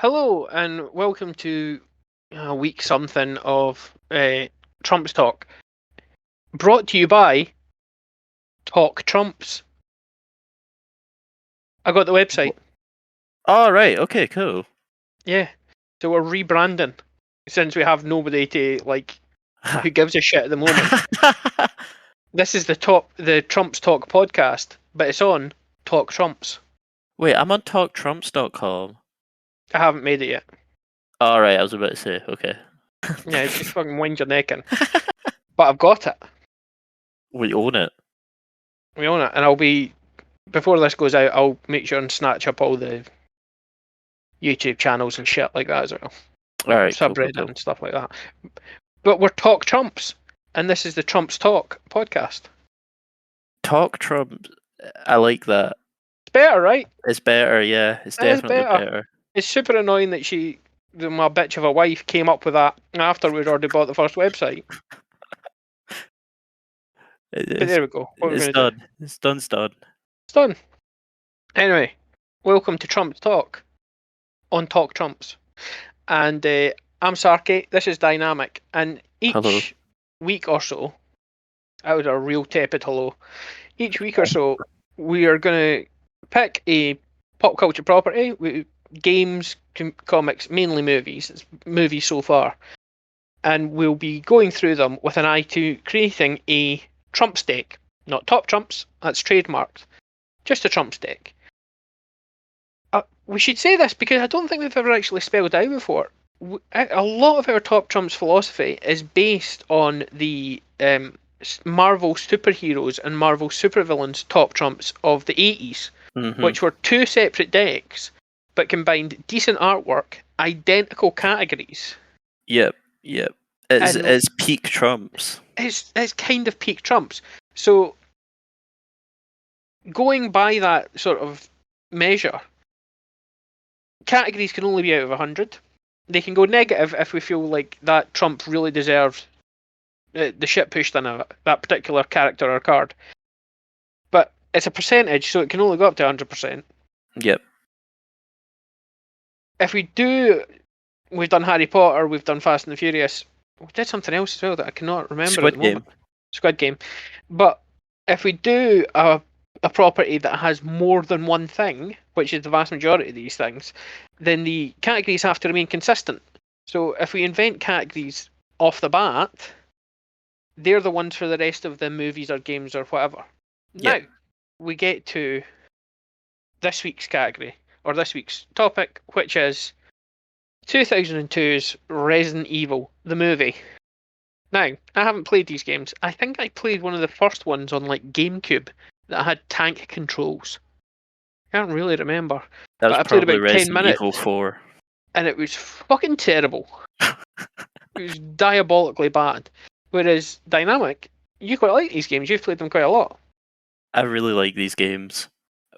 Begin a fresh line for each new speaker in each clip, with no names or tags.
Hello and welcome to week something of Trump's Talk, brought to you by Talk Trumps. I got the website.
Oh, right. Okay, cool.
Yeah, so we're rebranding since we have nobody to who gives a shit at the moment. This is the Trump's Talk podcast, but it's on Talk Trumps.
Wait, I'm on talktrumps.com.
I haven't made it yet.
All right, I was about to say, okay.
Yeah, just fucking wind your neck in. But I've got it.
We own it.
We own it, and before this goes out, I'll make sure and snatch up all the YouTube channels and shit like that as well.
All right,
Subreddit
cool.
and stuff like that. But we're Talk Trumps, and this is the Trumps Talk podcast.
Talk Trumps. I like that.
It's better, right?
It's better, yeah. It's definitely better.
It's super annoying that my bitch of a wife, came up with that after we'd already bought the first website. But there we go.
It's done. It's done.
It's done. Anyway, welcome to Trumps Talk on Talk Trumps. And I'm Sarky, this is Dynamic, and each week or so, that was a real tepid hello, each week or so, we are going to pick a pop culture property, games, comics, mainly movies, it's movies so far, and we'll be going through them with an eye to creating a Trump deck. Not Top Trumps, that's trademarked, just a Trump deck. We should say this because I don't think we've ever actually spelled out before. A lot of our Top Trumps philosophy is based on the Marvel superheroes and Marvel supervillains Top Trumps of the 80s, which were two separate decks, but combined decent artwork, identical categories.
Yep. It's peak Trumps.
It's kind of peak Trumps. So, going by that sort of measure, categories can only be out of 100. They can go negative if we feel like that Trump really deserves the shit pushed on that particular character or card. But it's a percentage, so it can only go up to 100%.
Yep.
If we've done Harry Potter, we've done Fast and the Furious. We did something else as well that I cannot remember at the moment. Squid Game. But if we do a property that has more than one thing, which is the vast majority of these things, then the categories have to remain consistent. So if we invent categories off the bat, they're the ones for the rest of the movies or games or whatever. Yep. Now, we get to this week's category, or this week's topic, which is 2002's Resident Evil, the movie. Now, I haven't played these games. I think I played one of the first ones on GameCube that had tank controls. I can't really remember.
That was
I played about
Resident
10 minutes.
Evil 4.
And it was fucking terrible. It was diabolically bad. Whereas Dynamic, you quite like these games. You've played them quite a lot.
I really like these games.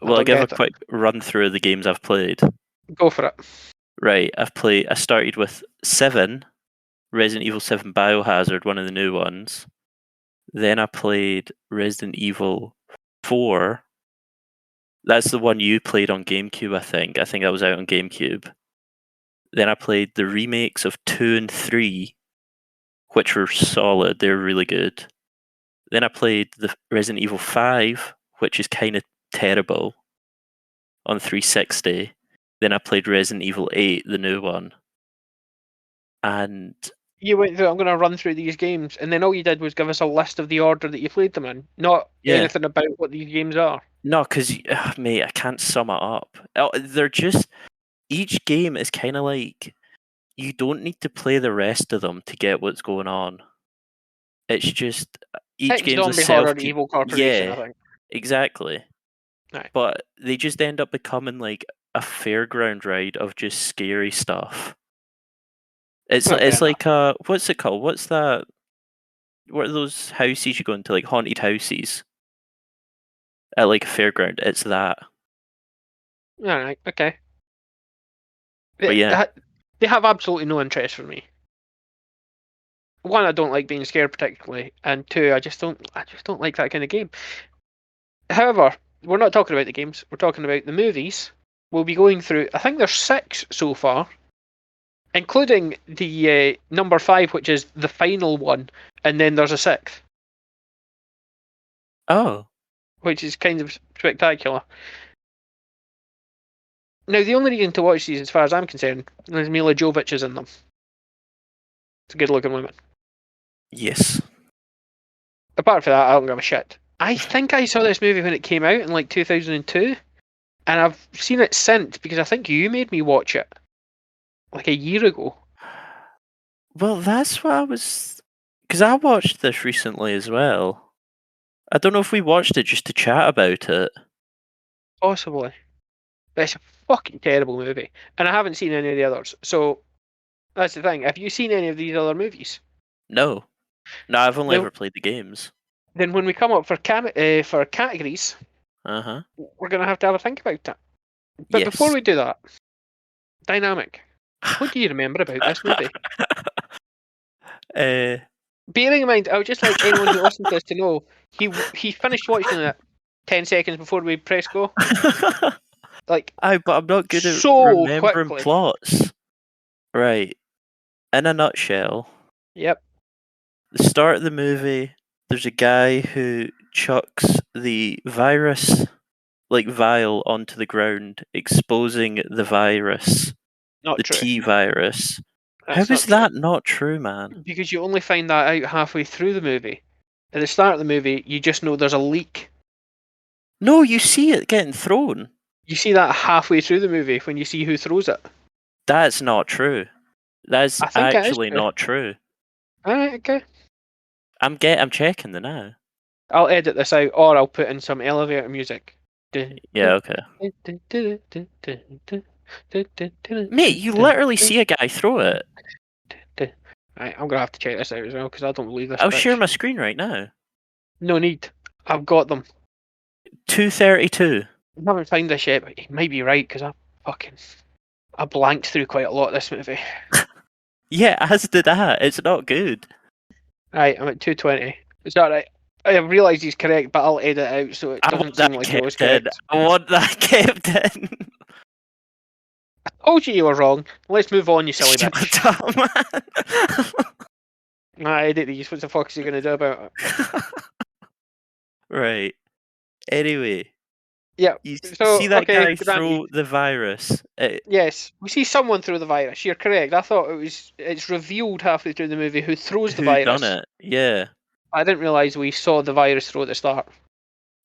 Well, I'll give a quick run through of the games I've played.
Go for it.
Right, I started with 7, Resident Evil 7 Biohazard, one of the new ones. Then I played Resident Evil 4. That's the one you played on GameCube, I think. I think that was out on GameCube. Then I played the remakes of 2 and 3, which were solid. They were really good. Then I played the Resident Evil 5, which is kind of terrible, on 360. Then I played Resident Evil 8, the new one. And
you went through, I'm going to run through these games, and then all you did was give us a list of the order that you played them in, not anything about what these games are.
No, because, mate, I can't sum it up. They're just... Each game is kind of like... You don't need to play the rest of them to get what's going on. It's just... Each game's a
Horror Evil Corporation, I think.
Exactly.
Right.
But they just end up becoming like a fairground ride of just scary stuff. It's like what's it called? What's that? What are those houses you go into, like haunted houses? At like a fairground. It's that.
Alright, okay.
But yeah.
They have absolutely no interest for me. One, I don't like being scared particularly, and two, I just don't like that kind of game. However, we're not talking about the games, we're talking about the movies, we'll be going through. I think there's 6 so far, including the number 5, which is the final one, and then there's a 6th.
Oh.
Which is kind of spectacular. Now, the only reason to watch these, as far as I'm concerned, is Mila Jovovich is in them. It's a good-looking woman.
Yes.
Apart from that, I don't give a shit. I think I saw this movie when it came out in like 2002, and I've seen it since because I think you made me watch it like a year ago.
Well, that's what I was... Because I watched this recently as well. I don't know if we watched it just to chat about it.
Possibly. But it's a fucking terrible movie. And I haven't seen any of the others. So, that's the thing. Have you seen any of these other movies?
No. No, I've only ever played the games.
Then when we come up for categories, we're going to have a think about that. But before we do that, Dynamic, what do you remember about this movie? Bearing in mind, I would just like anyone who listens to this to know, he finished watching it 10 seconds before we press go. But
I'm not good at remembering plots. Right. In a nutshell.
Yep.
The start of the movie, there's a guy who chucks the virus, vial onto the ground, exposing the virus.
Not
the
true.
T-virus. How is that not true, man?
Because you only find that out halfway through the movie. At the start of the movie, you just know there's a leak.
No, you see it getting thrown.
You see that halfway through the movie when you see who throws it.
That's not true. That's actually not true.
Alright, okay.
I'm checking the now.
I'll edit this out, or I'll put in some elevator music.
Yeah, okay. Mate, you literally see a guy throw it.
Right, I'm gonna have to check this out as well because I don't believe this.
I'll share my screen right now.
No need. I've got them.
232.
I haven't found this yet, but he might be right because I blanked through quite a lot of this movie.
Yeah, as did I. It's not good.
Right, I'm at 220. Is that right? I have realised he's correct, but I'll edit it out so it doesn't seem like he was correct.
I want that kept in.
I told you were wrong. Let's move on, you silly bitch.
Shut up, man.
I edit these. What the fuck is he going to do about it?
Right. Anyway.
Yeah.
You see that guy throw the virus?
Yes. We see someone throw the virus. You're correct. I thought it's revealed halfway through the movie who throws the virus.
Who done it? Yeah.
I didn't realise we saw the virus throw at the start.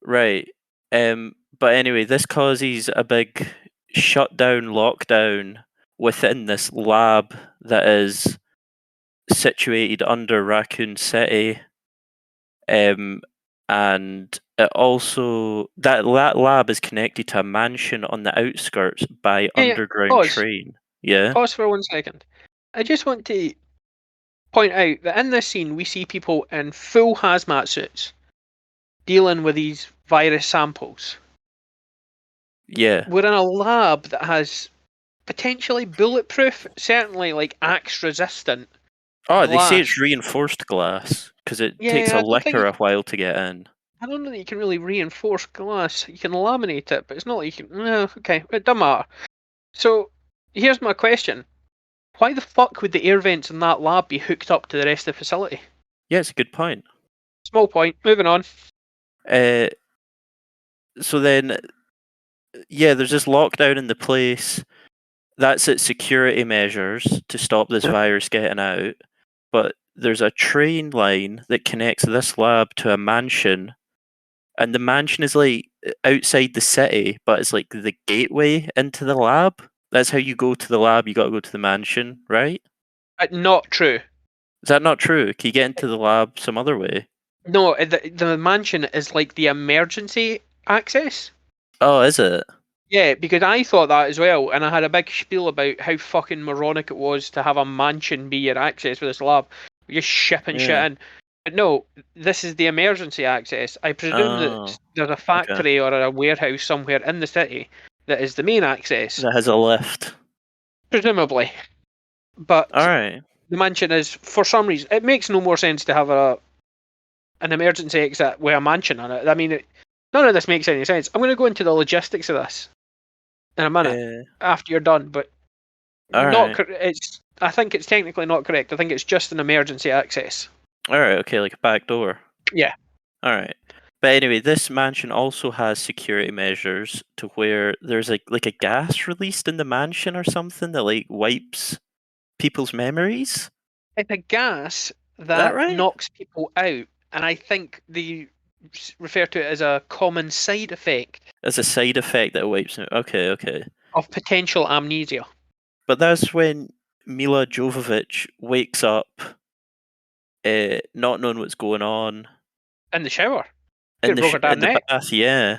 Right. But anyway, this causes a big lockdown within this lab that is situated under Raccoon City. And it also that lab is connected to a mansion on the outskirts by underground train. Yeah.
Pause for 1 second. I just want to point out that in this scene we see people in full hazmat suits dealing with these virus samples.
Yeah.
We're in a lab that has potentially bulletproof, certainly axe resistant.
Oh, they say it's reinforced glass because it takes a liquor a while to get in.
I don't know that you can really reinforce glass. You can laminate it, but it's not like you can. No, okay, it doesn't matter. So here's my question: why the fuck would the air vents in that lab be hooked up to the rest of the facility?
Yeah, it's a good point.
Small point. Moving on.
So then, yeah, there's this lockdown in the place. That's its security measures to stop this virus getting out. But there's a train line that connects this lab to a mansion. And the mansion is outside the city, but it's the gateway into the lab. That's how you go to the lab. You got to go to the mansion, right?
Not true.
Is that not true? Can you get into the lab some other way?
No, the mansion is the emergency access.
Oh, is it?
Yeah, because I thought that as well, and I had a big spiel about how fucking moronic it was to have a mansion be your access for this lab. You're just shipping shit in. But no, this is the emergency access. I presume that there's a factory or a warehouse somewhere in the city that is the main access.
That has a lift.
Presumably. But
alright.
The mansion is, for some reason, it makes no more sense to have an emergency exit with a mansion on it. I mean, none of this makes any sense. I'm going to go into the logistics of this. in a minute after you're done, but it's. I think it's technically not correct. I think it's just an emergency access.
All right, okay, like a back door.
Yeah.
All right. But anyway, this mansion also has security measures to where there's like a gas released in the mansion or something that like wipes people's memories.
It's a gas
that right?
knocks people out, and I think they refer to it as a common side effect.
As a side effect that wipes it. Okay.
Of potential amnesia.
But that's when Mila Jovovich wakes up, not knowing what's going on.
In the shower.
In the bath, yeah.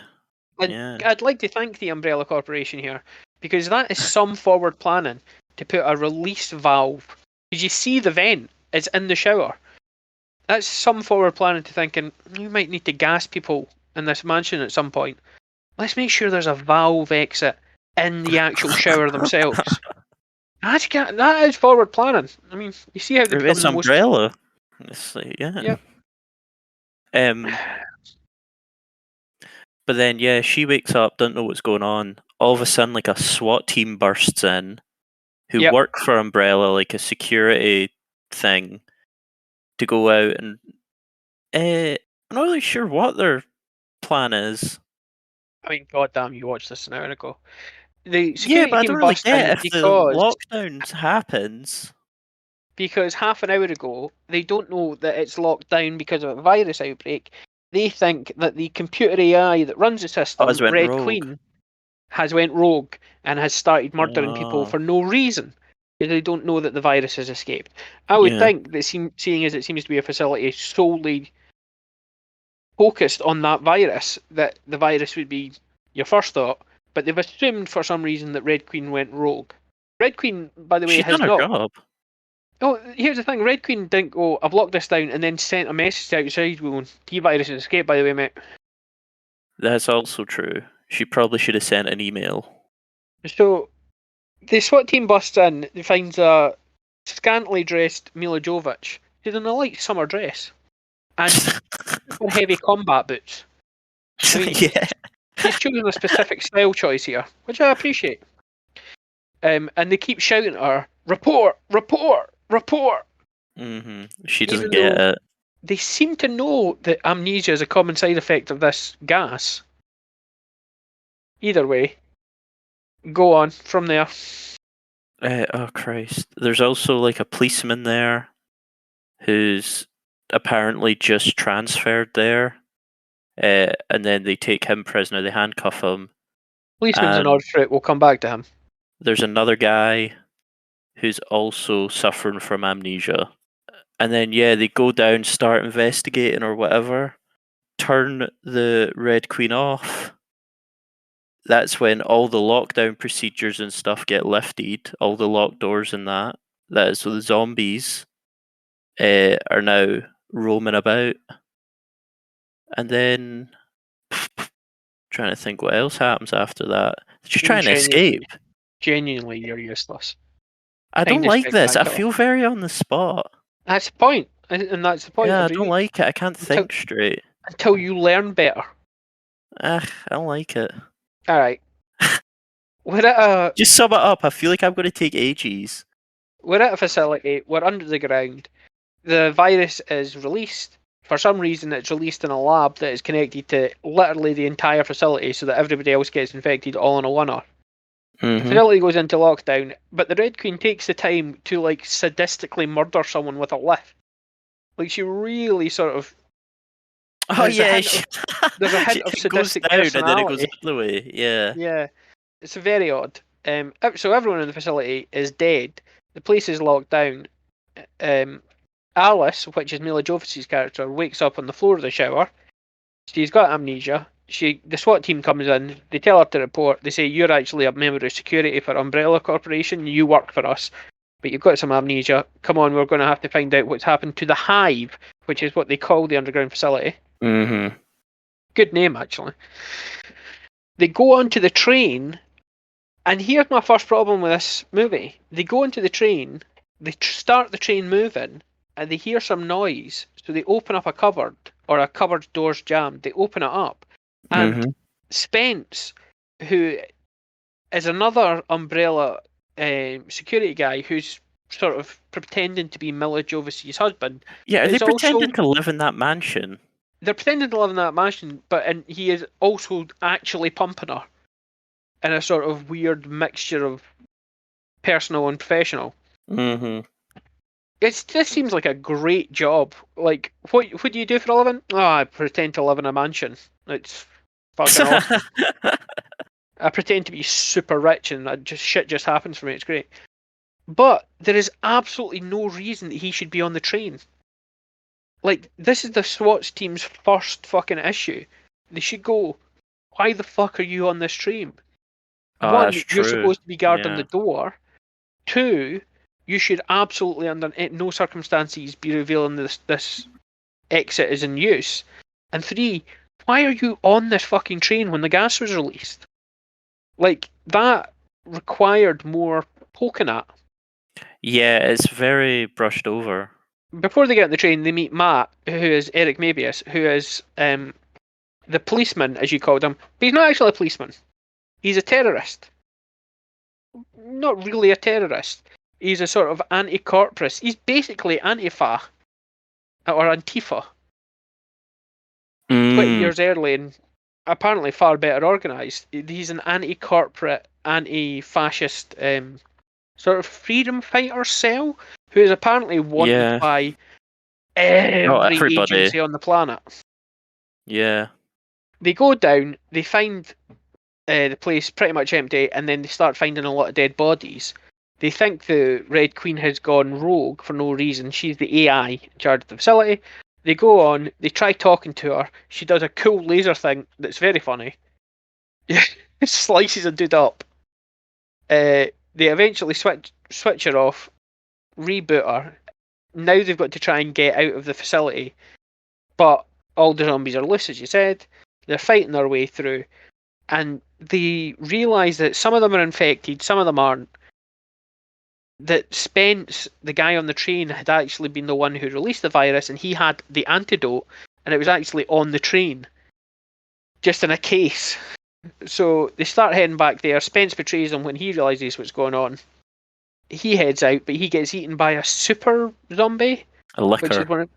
And I'd like to thank the Umbrella Corporation here, because that is some forward planning to put a release valve. Because you see the vent, it's in the shower. That's some forward planning to thinking, we might need to gas people in this mansion at some point. Let's make sure there's a valve exit in the actual shower themselves. That is forward planning. I mean, you see how they become the
Umbrella. Honestly, yeah. But then, yeah, she wakes up, doesn't know what's going on. All of a sudden, like a SWAT team bursts in, who work for Umbrella, like a security thing, to go out and I'm not really sure what their plan is.
I mean, goddamn, you watched this an hour ago. The security
but I
team
don't really get if
because
the lockdown happens.
Because half an hour ago, they don't know that it's locked down because of a virus outbreak. They think that the computer AI that runs the system, Red Queen, has went rogue and has started murdering people for no reason. Because they don't know that the virus has escaped. I would think that seeing as it seems to be a facility solely focused on that virus, that the virus would be your first thought, but they've assumed for some reason that Red Queen went rogue. Red Queen, by the way, has
done her job.
Oh, here's the thing. Red Queen didn't go, I've locked this down, and then sent a message outside going, T-Virus has escaped, by the way, mate.
That's also true. She probably should have sent an email.
So, the SWAT team busts in, finds a scantily dressed Mila Jovovich. She's in a light summer dress. And heavy combat boots. I mean, she's chosen a specific style choice here, which I appreciate. And they keep shouting at her, report!
Mm-hmm. She doesn't get it.
They seem to know that amnesia is a common side effect of this gas. Either way, go on from there.
Oh Christ! There's also like a policeman there, who's apparently just transferred there, and then they take him prisoner. They handcuff him.
Policeman's an odd fruit. We'll come back to him.
There's another guy who's also suffering from amnesia. And then, they go down, start investigating or whatever, turn the Red Queen off. That's when all the lockdown procedures and stuff get lifted, all the locked doors and that. So the zombies are now roaming about. And then, trying to think what else happens after that. She's trying to escape.
Genuinely, you're useless.
I don't like this. I feel very on the spot.
That's the point. And that's the point.
Yeah, I don't like it. I can't think straight.
Until you learn better.
I don't like it.
Alright.
Just sum it up. I feel like I'm going to take ages.
We're at a facility. We're under the ground. The virus is released. For some reason, it's released in a lab that is connected to literally the entire facility so that everybody else gets infected all in a one-off. The facility goes into lockdown, but the Red Queen takes the time to sadistically murder someone with a lift. She really sort of.
Oh yeah,
there's a hint of sadistic
goes down
personality.
And then it goes the other way. Yeah.
Yeah, it's very odd. So everyone in the facility is dead. The place is locked down. Alice, which is Mila Jovovich's character, wakes up on the floor of the shower. She's got amnesia. The SWAT team comes in, they tell her to report, they say, you're actually a member of security for Umbrella Corporation, you work for us, but you've got some amnesia. Come on, we're going to have to find out what's happened to the Hive, which is what they call the underground facility.
Mm-hmm.
Good name, actually. They go onto the train, and here's my first problem with this movie. They go onto the train, they start the train moving, and they hear some noise, so they open up a cupboard, or a cupboard door's jammed, they open it up. And Spence, who is another Umbrella security guy who's sort of pretending to be Mila Jovovic's husband.
Yeah, are they
It's also-
pretending to live in that mansion?
They're pretending to live in that mansion, and he is also actually pumping her in a sort of weird mixture of personal and professional.
Mm-hmm.
This seems like a great job. Like, what do you do for a living? Oh, I pretend to live in a mansion. It's fucking awesome. I pretend to be super rich, and shit just happens for me. It's great. But there is absolutely no reason that he should be on the train. Like, this is the SWAT team's first fucking issue. They should go, why the fuck are you on this train?
Oh,
One,
that's
you're
true.
supposed to be guarding
Yeah.
the door. Two, you should absolutely under no circumstances be revealing this exit is in use. And three, why are you on this fucking train when the gas was released? Like, that required more poking at.
Yeah, it's very brushed over.
Before they get on the train, they meet Matt, who is Eric Mabius, who is the policeman, as you called him. But he's not actually a policeman. He's a terrorist. Not really a terrorist. He's a sort of anti-corporate. He's basically Antifa. Or Antifa. 20 years early and apparently far better organised. He's an anti-corporate, anti-fascist sort of freedom fighter cell who is apparently wanted by every agency on the planet.
Yeah.
They go down, they find the place pretty much empty, and then they start finding a lot of dead bodies. They think the Red Queen has gone rogue for no reason. She's the AI in charge of the facility. They go on, they try talking to her. She does a cool laser thing that's very funny. Slices a dude up. They eventually switch her off, reboot her. Now they've got to try and get out of the facility. But all the zombies are loose, as you said. They're fighting their way through. And they realise that some of them are infected, some of them aren't. That Spence, the guy on the train, had actually been the one who released the virus, and he had the antidote, and it was actually on the train, just in a case. So they start heading back there. Spence betrays them when he realises what's going on. He heads out, but he gets eaten by a super zombie.
A licker.
Which is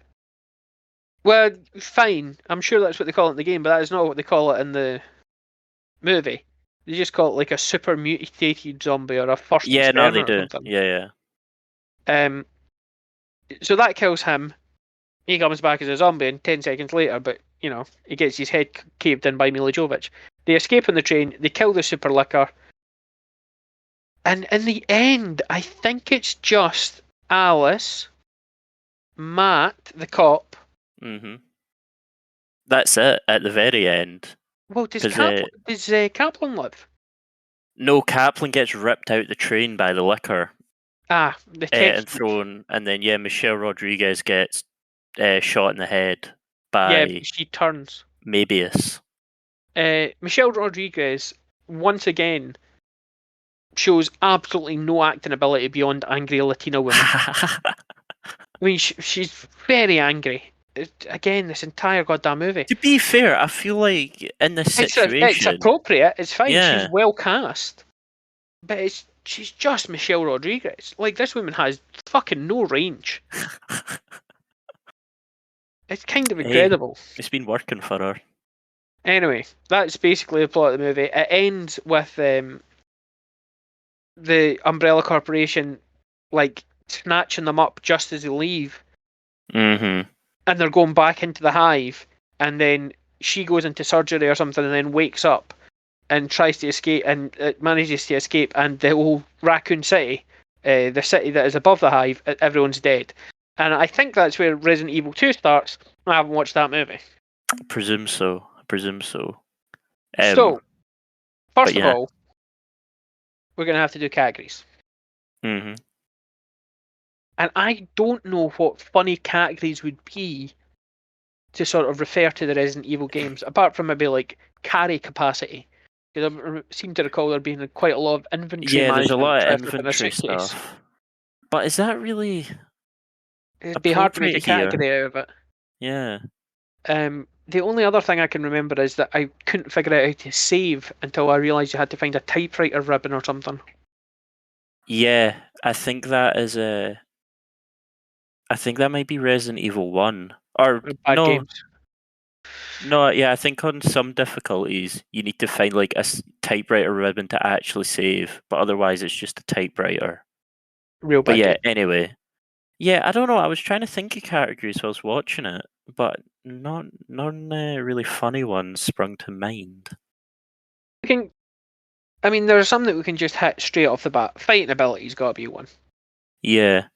well, fine. I'm sure that's what they call it in the game, but that is not what they call it in the movie. They just call it like a super mutated zombie or a first.
Yeah, no, they do. Yeah.
So that kills him. He comes back as a zombie, and 10 seconds later, but he gets his head caved in by Mila Jovovich. They escape on the train. They kill the super licker, and in the end, I think it's just Alice, Matt, the cop.
Mm-hmm. That's it at the very end.
Well, does Kaplan live?
No, Kaplan gets ripped out the train by the licker. And thrown, and then Michelle Rodriguez gets shot in the head by
she turns
Mabius.
Michelle Rodriguez once again shows absolutely no acting ability beyond angry Latina woman. I mean, she's very angry. Again, this entire goddamn movie.
To be fair, I feel like in this situation,
it's appropriate. It's fine.
Yeah.
She's well cast, but she's just Michelle Rodriguez. Like, this woman has fucking no range. It's kind of incredible.
It's been working for her.
Anyway, that's basically the plot of the movie. It ends with the Umbrella Corporation like snatching them up just as they leave.
Mm-hmm.
And they're going back into the hive, and then she goes into surgery or something and then wakes up and tries to escape and manages to escape, and the whole Raccoon City, the city that is above the hive, everyone's dead. And I think that's where Resident Evil 2 starts. I haven't watched that movie.
I presume so.
So, first of all, we're going to have to do categories.
Mm-hmm.
And I don't know what funny categories would be to sort of refer to the Resident Evil games, apart from maybe like carry capacity. Because I seem to recall there being quite a lot of inventory management. Yeah,
there's a lot of inventory stuff. But is that really...
It'd be hard to make a category out of it.
Yeah.
The only other thing I can remember is that I couldn't figure out how to save until I realised you had to find a typewriter ribbon or something.
Yeah, I think that is I think that might be Resident Evil 1. Or
Bad games.
No, yeah, I think on some difficulties you need to find like a typewriter ribbon to actually save, but otherwise it's just a typewriter.
Real
But
bad
yeah,
game.
anyway. Yeah, I don't know. I was trying to think of categories while I was watching it, but none really funny ones sprung to mind.
I mean, there are some that we can just hit straight off the bat. Fighting ability's got to be one.
Yeah.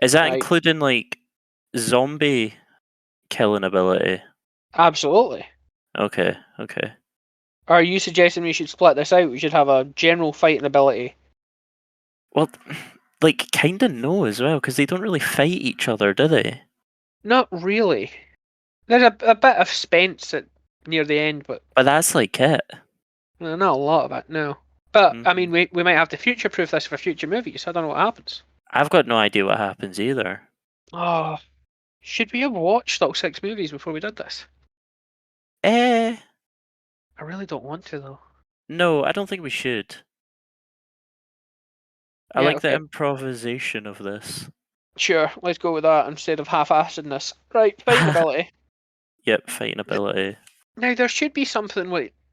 Is that
Right.
including like zombie killing ability?
Absolutely.
Okay.
Are you suggesting we should split this out? We should have a general fighting ability.
Well, like, kind of no as well, because they don't really fight each other, do they?
Not really. There's a bit of Spence near the end, but
that's like it.
not a lot of it, no. But, I mean, we might have to future-proof this for future movies. I don't know what happens.
I've got no idea what happens either.
Oh, should we have watched all 6 movies before we did this?
I
really don't want to, though.
No, I don't think we should. I like the improvisation of this.
Sure, let's go with that instead of half-assedness. Right, fighting ability.
Yep, fighting ability.
Now, there should be something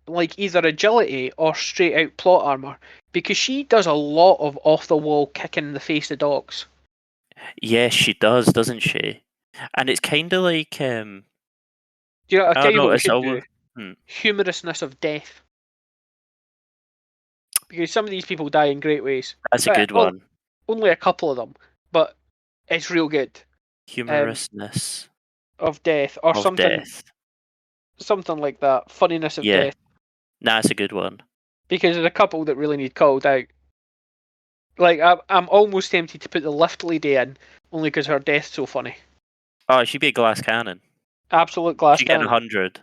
like either agility or straight-out plot armor, because she does a lot of off-the-wall kicking in the face of dogs.
Yes, she does, doesn't she? And it's kind of like...
Do you know, I'll tell you what we should do.
Hmm.
Humorousness of death. Because some of these people die in great ways.
That's a good one.
Only a couple of them, but it's real good.
Humorousness
of death, or
of
something.
Death.
Something like that. Funniness of death.
Nah, that's a good one.
Because there's a couple that really need called out. Like, I'm almost tempted to put the lift lady in, only because her death's so funny.
Oh, she'd be a glass cannon.
Absolute glass
She'd
cannon.
Get 100.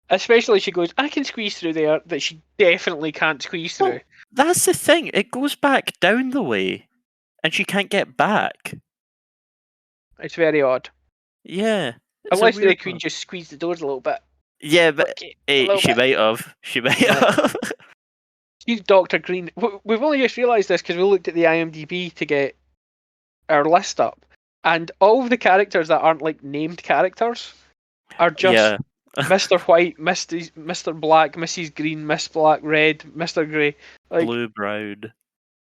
Especially she goes, I can squeeze through there, that she definitely can't squeeze through.
That's the thing. It goes back down the way, and she can't get back.
It's very odd.
Yeah.
Unless the Queen just squeezed the doors a little bit.
Yeah, but she might have. She might have.
She's Dr. Green. We've only just realised this because we looked at the IMDb to get our list up. And all of the characters that aren't like named characters are just Mr. White, Mr. Black, Mrs. Green, Miss Black, Red, Mr. Grey. Like,
blue, brown.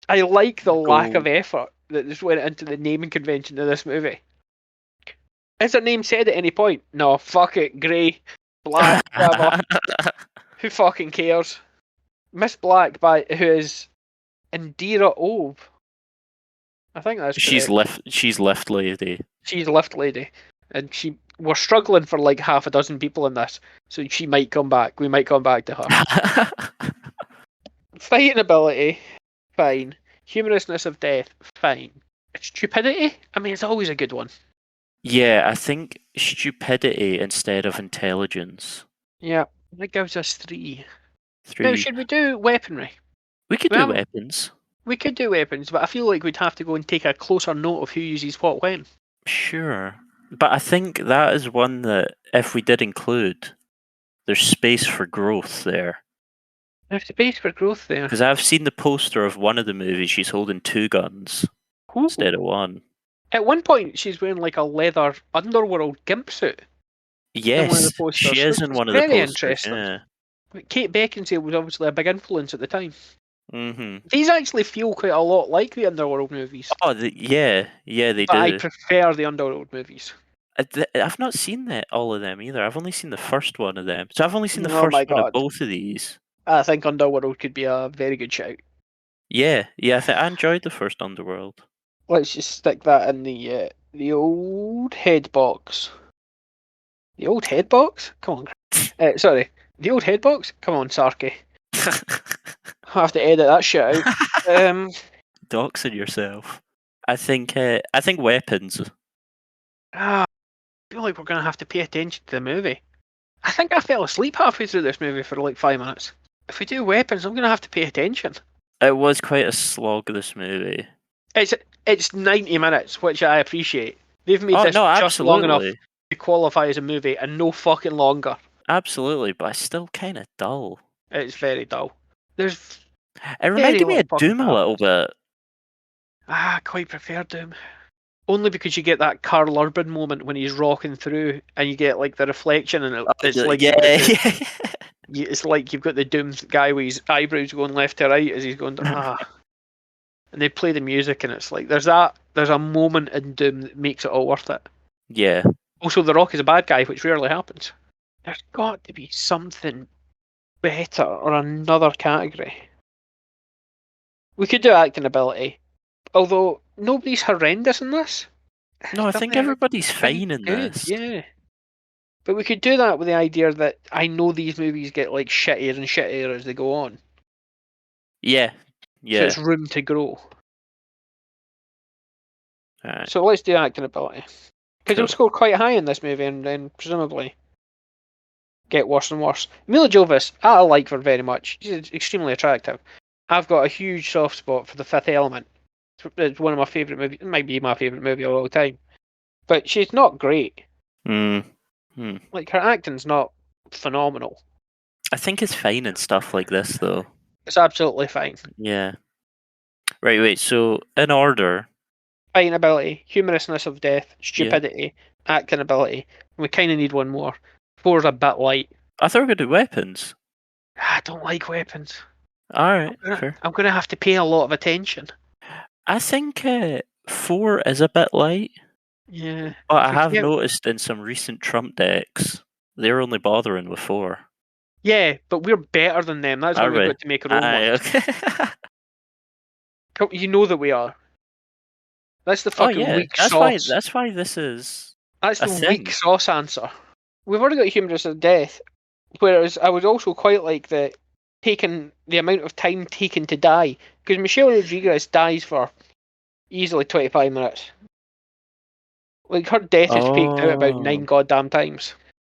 I like the lack of effort that just went into the naming convention of this movie. Is her name said at any point? No, fuck it, Grey, Black, whatever. Who fucking cares? Miss Black, who is Indira Ove. I think that's
She's
correct.
She's lift lady.
She's lift lady, and we're struggling for like half a dozen people in this, so she might come back. We might come back to her. Fighting ability, fine. Humorousness of death, fine. Stupidity, I mean, it's always a good one.
Yeah, I think stupidity instead of intelligence.
Yeah, that gives us 3. Now, should we do weaponry?
We could do weapons.
We could do weapons, but I feel like we'd have to go and take a closer note of who uses what when.
Sure. But I think that is one that, if we did include, there's space for growth there.
There's space for growth there.
Because I've seen the poster of one of the movies, she's holding 2 guns instead of 1.
At one point, she's wearing like a leather Underworld gimp suit.
Yes, she is in one of the posters. Very interesting. Yeah.
Kate Beckinsale was obviously a big influence at the time.
Mm-hmm.
These actually feel quite a lot like the Underworld movies.
Oh, yeah, they do.
I prefer the Underworld movies.
I've not seen all of them either. I've only seen the first one of them. So I've only seen the first one of both of these.
I think Underworld could be a very good shout.
Yeah, I enjoyed the first Underworld.
Let's just stick that in the old head box. The old head box? Come on. Sorry. The old head box? Come on, Sarky. I'll have to edit that shit out.
Doxing yourself. I think weapons.
I feel like we're going to have to pay attention to the movie. I think I fell asleep halfway through this movie for like 5 minutes. If we do weapons, I'm going to have to pay attention.
It was quite a slog, this movie.
It's 90 minutes, which I appreciate. They've made this just long enough to qualify as a movie and no fucking longer.
Absolutely, but it's still kind of dull.
It's very dull. There's
It reminded me of
fucking
Doom a little bit.
I quite prefer Doom. Only because you get that Karl Urban moment when he's rocking through and you get like the reflection and it's like it's like you've got the Doom guy with his eyebrows going left to right as he's going and they play the music and it's like there's a moment in Doom that makes it all worth it.
Yeah.
Also, The Rock is a bad guy, which rarely happens. There's got to be something better or another category. We could do acting ability, although nobody's horrendous in this.
No, I think everybody's fine in this.
Yeah. But we could do that with the idea that I know these movies get like shittier and shittier as they go on.
Yeah.
So it's room to grow.
Right.
So let's do acting ability. Because it'll score quite high in this movie and then presumably get worse and worse. Mila Jovovich, I like her very much. She's extremely attractive. I've got a huge soft spot for The Fifth Element. It's one of my favourite movies. It might be my favourite movie of all time. But she's not great. Like, her acting's not phenomenal.
I think it's fine in stuff like this, though.
It's absolutely fine.
Yeah. Right, wait, so in order...
Fighting ability, humorousness of death, stupidity, acting ability. We kind of need one more. 4's a bit light.
I thought we were going to do weapons.
I don't like weapons.
Alright, fair.
I'm going to have to pay a lot of attention.
I think 4 is a bit light.
Yeah.
But I have noticed in some recent Trump decks, they're only bothering with 4.
Yeah, but we're better than them. That's why we've got to make our own ones.
Okay.
You know that we are. That's the fucking weak sauce.
That's why this is.
That's the weak sauce answer. We've already got humorous of death, whereas I would also quite like the amount of time taken to die, because Michelle Rodriguez dies for easily 25 minutes. Like, her death is faked out about 9 goddamn times.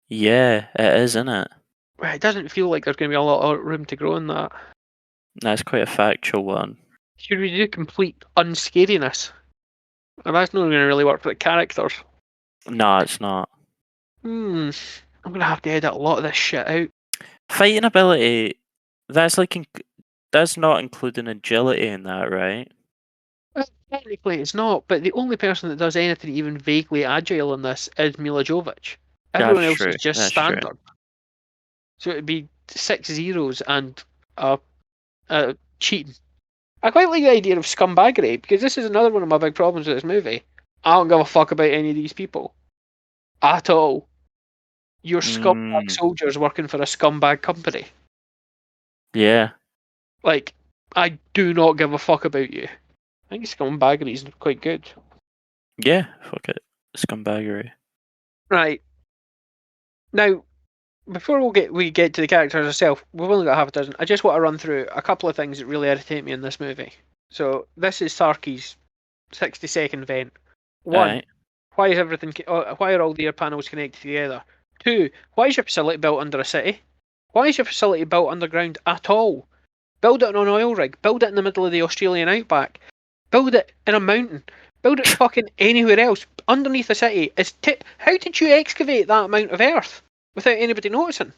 Yeah, it is, isn't it?
It doesn't feel like there's going to be a lot of room to grow in that.
That's quite a factual one.
Should we do complete unscariness? And that's not going to really work for the characters.
No, it's not.
I'm going to have to edit a lot of this shit out.
Fighting ability, that's not including agility in that, right?
Well, technically it's not, but the only person that does anything even vaguely agile in this is Mila Jovovich. Everyone else is just standard. True. So it'd be 6 zeros and cheating. I quite like the idea of scumbaggery, because this is another one of my big problems with this movie. I don't give a fuck about any of these people. At all. You're scumbag soldiers working for a scumbag company.
Yeah.
Like, I do not give a fuck about you. I think scumbaggery is quite good.
Yeah, fuck it. Scumbaggery.
Right. Now, before we get to the characters herself, we've only got half a dozen. I just want to run through a couple of things that really irritate me in this movie. So, this is Sarki's 60-second vent. 1, why is why are all the air panels connected together? 2, why is your facility built under a city? Why is your facility built underground at all? Build it on an oil rig. Build it in the middle of the Australian outback. Build it in a mountain. Build it fucking anywhere else. Underneath the city. How did you excavate that amount of earth without anybody noticing?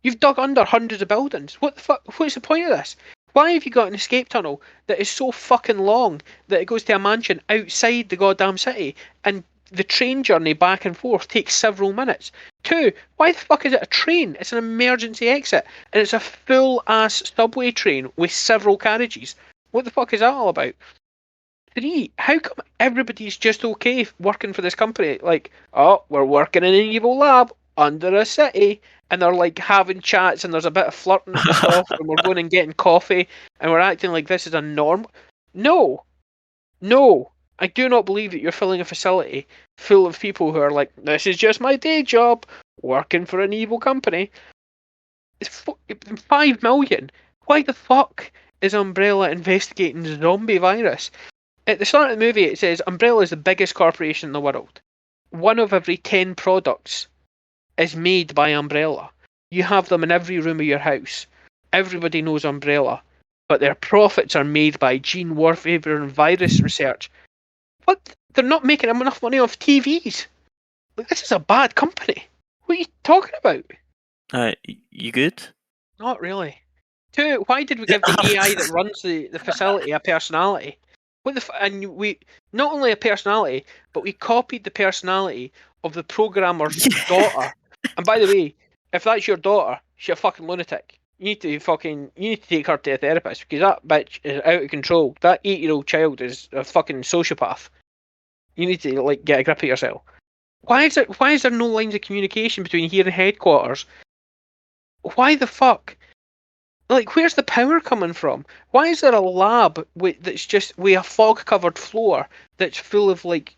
You've dug under hundreds of buildings. What the fuck? What's the point of this? Why have you got an escape tunnel that is so fucking long that it goes to a mansion outside the goddamn city, and the train journey back and forth takes several minutes? 2, why the fuck is it a train? It's an emergency exit, and it's a full-ass subway train with several carriages. What the fuck is that all about? 3, how come everybody's just okay working for this company? Like, oh, we're working in an evil lab under a city, and they're like having chats, and there's a bit of flirting and stuff, and we're going and getting coffee, and we're acting like this is a norm. No, I do not believe that you're filling a facility full of people who are like, this is just my day job, working for an evil company. It's 5 million. Why the fuck is Umbrella investigating zombie virus? At the start of the movie, it says Umbrella is the biggest corporation in the world. 1 of every 10 products is made by Umbrella. You have them in every room of your house. Everybody knows Umbrella, but their profits are made by gene warfare and virus research. What? They're not making enough money off TVs. Like, this is a bad company. What are you talking about?
You good?
Not really. 2, why did we give the AI that runs the facility a personality? And we not only a personality, but we copied the personality of the programmer's daughter. And by the way, if that's your daughter, she's a fucking lunatic. You need to take her to a therapist because that bitch is out of control. That 8-year-old child is a fucking sociopath. You need to like get a grip of yourself. Why is there no lines of communication between here and headquarters? Why the fuck? Like, where's the power coming from? Why is there a lab that's just with a fog-covered floor that's full of like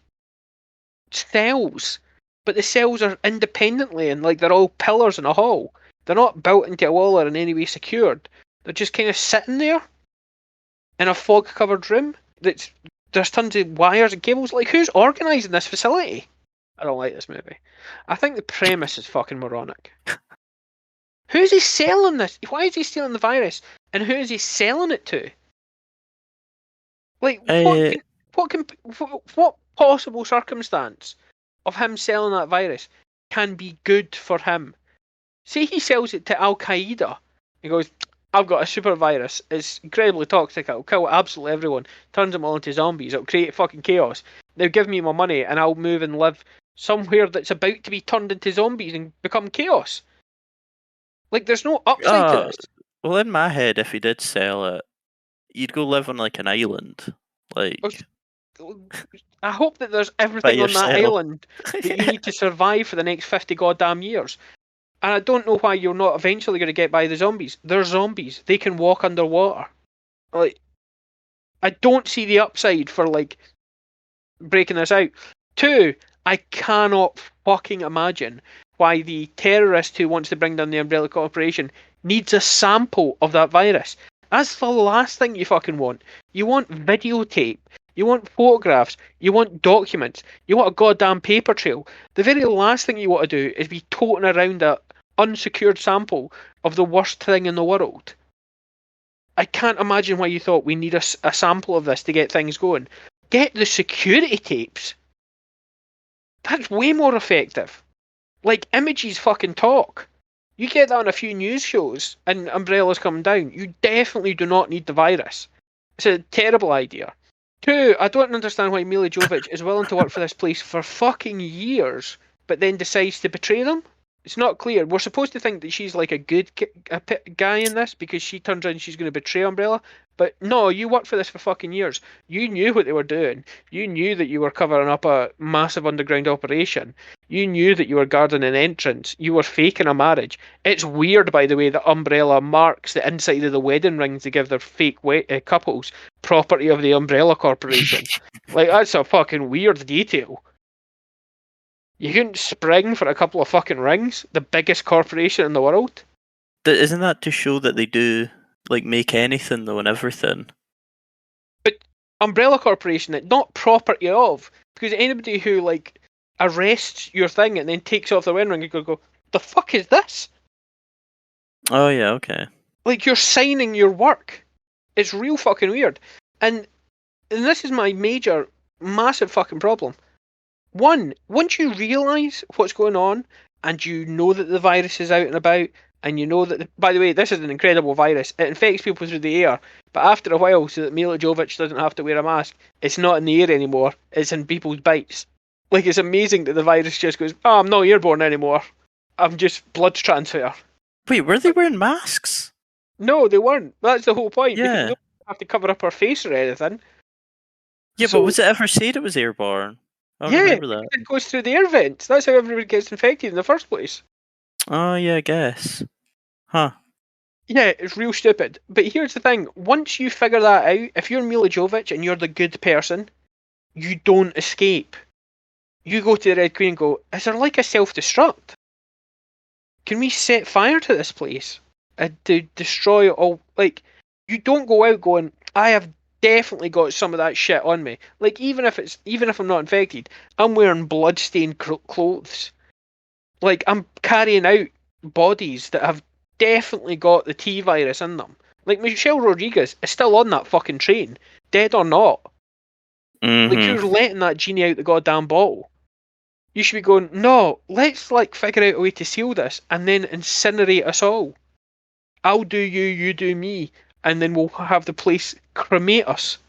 cells, but the cells are independently and like they're all pillars in a hall. They're not built into a wall or in any way secured. They're just kind of sitting there in a fog-covered room. There's tons of wires and cables. Like, who's organising this facility? I don't like this movie. I think the premise is fucking moronic. Who's he selling this? Why is he stealing the virus? And who is he selling it to? Like, what possible circumstance of him selling that virus can be good for him? Say he sells it to Al Qaeda. He goes, I've got a super virus. It's incredibly toxic. It'll kill absolutely everyone. Turns them all into zombies. It'll create fucking chaos. They'll give me my money and I'll move and live somewhere that's about to be turned into zombies and become chaos. Like, there's no upside to this.
Well, in my head, if he did sell it, you'd go live on like an island. Like,
I hope that there's everything on that island that you need to survive for the next 50 goddamn years. And I don't know why you're not eventually going to get by the zombies. They're zombies. They can walk underwater. Like, I don't see the upside for like breaking this out. 2, I cannot fucking imagine why the terrorist who wants to bring down the Umbrella Corporation needs a sample of that virus. That's the last thing you fucking want. You want videotape. You want photographs. You want documents. You want a goddamn paper trail. The very last thing you want to do is be toting around an unsecured sample of the worst thing in the world. I can't imagine why you thought we need a sample of this to get things going. Get the security tapes. That's way more effective. Like, images fucking talk. You get that on a few news shows and Umbrella's coming down. You definitely do not need the virus. It's a terrible idea. 2, I don't understand why Milla Jovovich is willing to work for this place for fucking years, but then decides to betray them. It's not clear. We're supposed to think that she's like a good guy in this because she turns out and she's going to betray Umbrella. But no, you worked for this for fucking years. You knew what they were doing. You knew that you were covering up a massive underground operation. You knew that you were guarding an entrance. You were faking a marriage. It's weird, by the way, that Umbrella marks the inside of the wedding rings to give their fake couples property of the Umbrella Corporation. Like, that's a fucking weird detail. You couldn't spring for a couple of fucking rings? The biggest corporation in the world?
Isn't that to show that they do like make anything though and everything?
But Umbrella Corporation, not property of, because anybody who like arrests your thing and then takes off the wedding ring, you go, the fuck is this?
Oh yeah, okay.
Like, you're signing your work. It's real fucking weird. And this is my major, massive fucking problem. 1, once you realise what's going on, and you know that the virus is out and about, and you know that, by the way, this is an incredible virus. It infects people through the air, but after a while, so that Milla Jovovich doesn't have to wear a mask, it's not in the air anymore, it's in people's bites. Like, it's amazing that the virus just goes, oh, I'm not airborne anymore. I'm just blood transfer.
Wait, were they wearing masks?
No, they weren't. That's the whole point.
Yeah.
Because you don't have to cover up her face or anything.
Yeah, but was it ever said it was airborne? I don't remember that.
It goes through the air vents. That's how everybody gets infected in the first place.
Oh, yeah, I guess. Huh.
Yeah, it's real stupid. But here's the thing. Once you figure that out, if you're Milla Jovovich and you're the good person, you don't escape. You go to the Red Queen and go, is there like a self-destruct? Can we set fire to this place? And to destroy it all? Like, you don't go out going, I have definitely got some of that shit on me. Like, even if I'm not infected, I'm wearing blood-stained clothes. Like, I'm carrying out bodies that have definitely got the T virus in them. Like, Michelle Rodriguez is still on that fucking train, dead or not.
Mm-hmm.
Like, you're letting that genie out the goddamn bottle. You should be going, no, let's figure out a way to seal this and then incinerate us all. I'll do you, you do me, and then we'll have the place cremate us.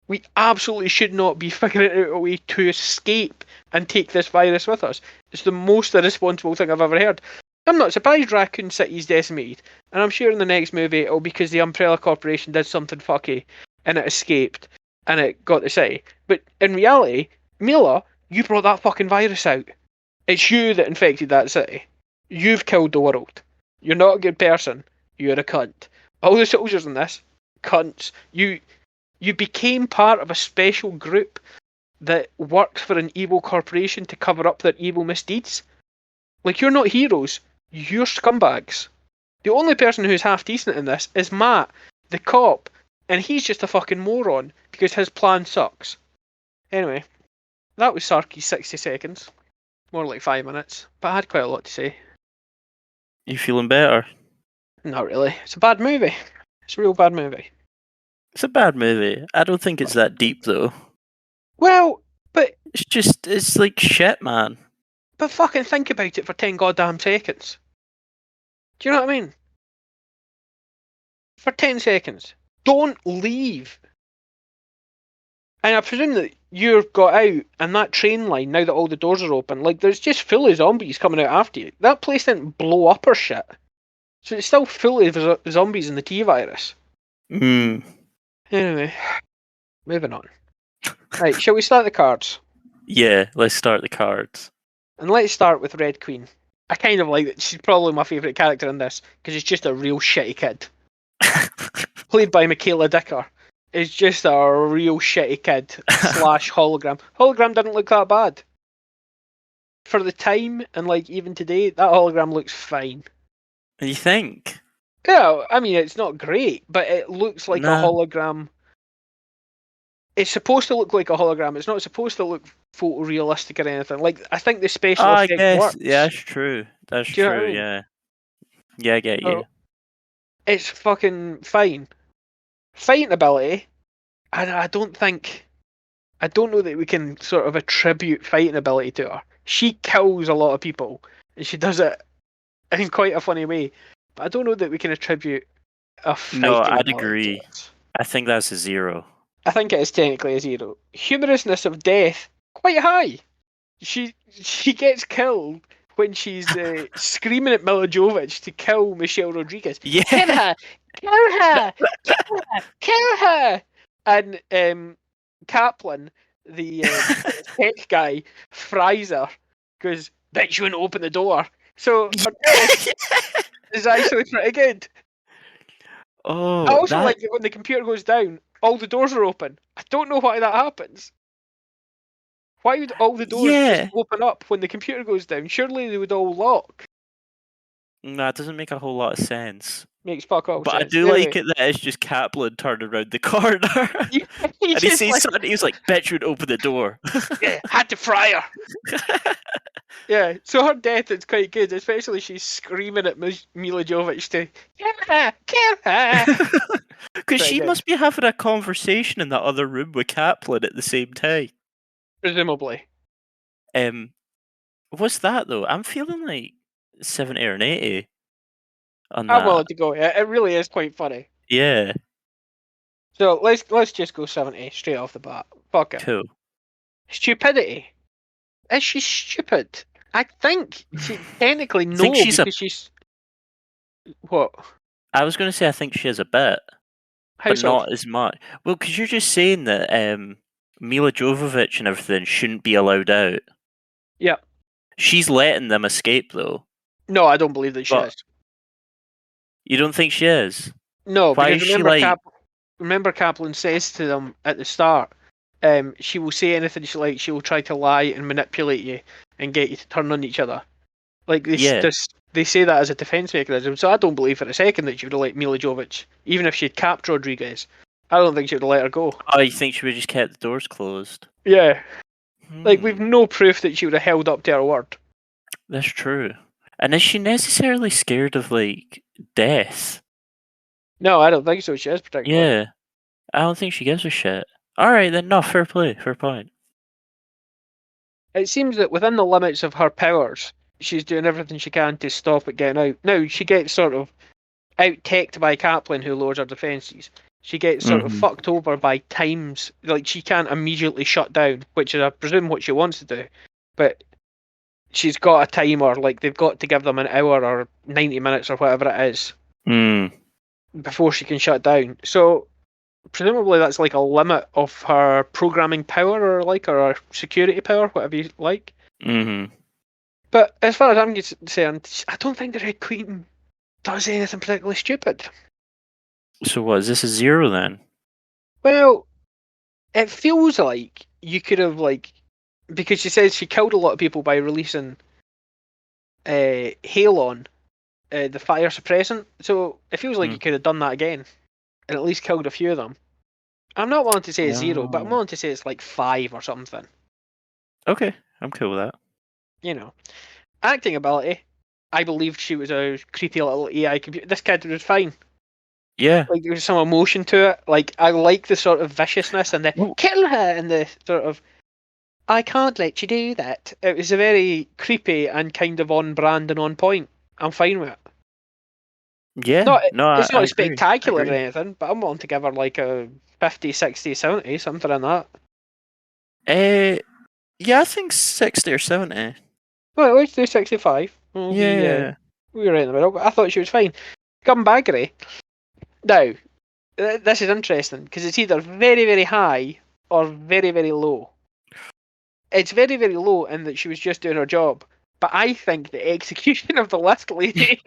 We absolutely should not be figuring out a way to escape and take this virus with us. It's the most irresponsible thing I've ever heard. I'm not surprised Raccoon City is decimated, and I'm sure in the next movie it'll be because the Umbrella Corporation did something fucky and it escaped and it got the city. But in reality, Mila, you brought that fucking virus out. It's you that infected that city. You've killed the world. You're not a good person. You're a cunt. All the soldiers in this, cunts. You became part of a special group that works for an evil corporation to cover up their evil misdeeds. Like, you're not heroes. You're scumbags. The only person who's half decent in this is Matt, the cop, and he's just a fucking moron because his plan sucks. Anyway, that was Sarky's 60 seconds. More like 5 minutes, but I had quite a lot to say.
You feeling better?
Not really. It's a bad movie. It's a real bad movie.
It's a bad movie. I don't think it's that deep, though.
Well, but...
It's like shit, man.
But fucking think about it for 10 goddamn seconds. Do you know what I mean? For 10 seconds. Don't leave. And I presume that you've got out and that train line, now that all the doors are open, like, there's just full of zombies coming out after you. That place didn't blow up or shit. So it's still full of zombies and the T-virus. Anyway, moving on. Right, shall we start the cards?
Yeah, let's start the cards.
And let's start with Red Queen. I kind of like it. She's probably my favourite character in this, because she's just a real shitty kid. Played by Michaela Dicker. Is just a real shitty kid / hologram. Hologram didn't look that bad. For the time, and like even today, that hologram looks fine.
You think?
Yeah, I mean, it's not great, but it looks like a hologram. It's supposed to look like a hologram. It's not supposed to look photorealistic or anything. Like, I think the special effect works.
Yeah, that's true. That's true, I mean? Yeah. Yeah, I get you.
It's fucking fine. Fighting ability, I don't know that we can sort of attribute fighting ability to her. She kills a lot of people, and she does it in quite a funny way. But I don't know that we can attribute a fighting ability.
No, I'd agree. I think that's a 0.
I think it is technically a 0. Humorousness of death, quite high. She gets killed when she's screaming at Mila Jovovich to kill Michelle Rodriguez.
Yeah.
Kill her! Kill her! Kill her! Kill her! And Kaplan, the tech guy, fries her because bitch, you wouldn't open the door. So her death is actually pretty good.
Oh,
I also like it when the computer goes down, all the doors are open. I don't know why that happens. Why would all the doors just open up when the computer goes down? Surely they would all lock.
No, it doesn't make a whole lot of sense.
Makes fuck all
sense. But I do like it that it's just Kaplan turning around the corner. And he sees something, he's like, bitch would open the door.
Yeah, had to fry her. Yeah, so her death is quite good, especially she's screaming at Mila Jovovich to kill her.
Because she must be having a conversation in that other room with Kaplan at the same time.
Presumably.
What's that though? I'm feeling like 70 or an 80 on that.
I'm willing to go. Yeah, it really is quite funny.
Yeah.
So let's just go 70 straight off the bat. Fuck it.
Cool.
Stupidity. Is she stupid? I think she technically no, because she's what?
I was going to say I think she has a bit, but not as much. Well, because you're just saying that Mila Jovovich and everything shouldn't be allowed out.
Yeah.
She's letting them escape, though.
No, I don't believe that she is.
You don't think she is?
No,
why
because remember Kaplan says to them at the start, she will say anything she likes, she will try to lie and manipulate you and get you to turn on each other. Like, they say that as a defense mechanism, so I don't believe for a second that she would have let Mila Jovovich, even if she'd capped Rodriguez. I don't think she would have let her go.
Oh, you think she would have just kept the doors closed?
Yeah. Like, we've no proof that she would have held up to her word.
That's true. And is she necessarily scared of, like, death?
No, I don't think so. She is particularly.
Yeah. I don't think she gives a shit. Alright then, no, fair play, fair point.
it seems that within the limits of her powers, she's doing everything she can to stop it getting out. Now, she gets sort of out-teched by Kaplan, who lowers her defences. She gets sort of fucked over by times. Like, she can't immediately shut down, which is, I presume, what she wants to do. But she's got a timer, like, they've got to give them an hour or 90 minutes or whatever it is before she can shut down. So, presumably that's like a limit of her programming power or her security power, whatever you like. But as far as I'm concerned, I don't think the Red Queen does anything particularly stupid.
So what, is this a 0 then?
Well, it feels like you could have, because she says she killed a lot of people by releasing Halon, the fire suppressant. So it feels like you could have done that again and at least killed a few of them. I'm not willing to say 0, but I'm willing to say it's like 5 or something.
Okay, I'm cool with that.
You know, acting ability, I believed she was a creepy little AI computer. This kid was fine.
Yeah.
Like, there was some emotion to it. Like, I like the sort of viciousness and the kill her and the sort of, I can't let you do that. It was a very creepy and kind of on brand and on point. I'm fine with it.
Yeah,
it's not
I
spectacular
agree.
or anything, but I'm willing to give her like a 50, 60, 70, something like
that. Yeah, I think 60 or 70.
Well, let's do 65.
Yeah.
We were right in the middle, but I thought she was fine. Scumbaggery. Now, this is interesting, because it's either very, very high or very, very low. It's very, very low in that she was just doing her job, but I think the execution of the lift lady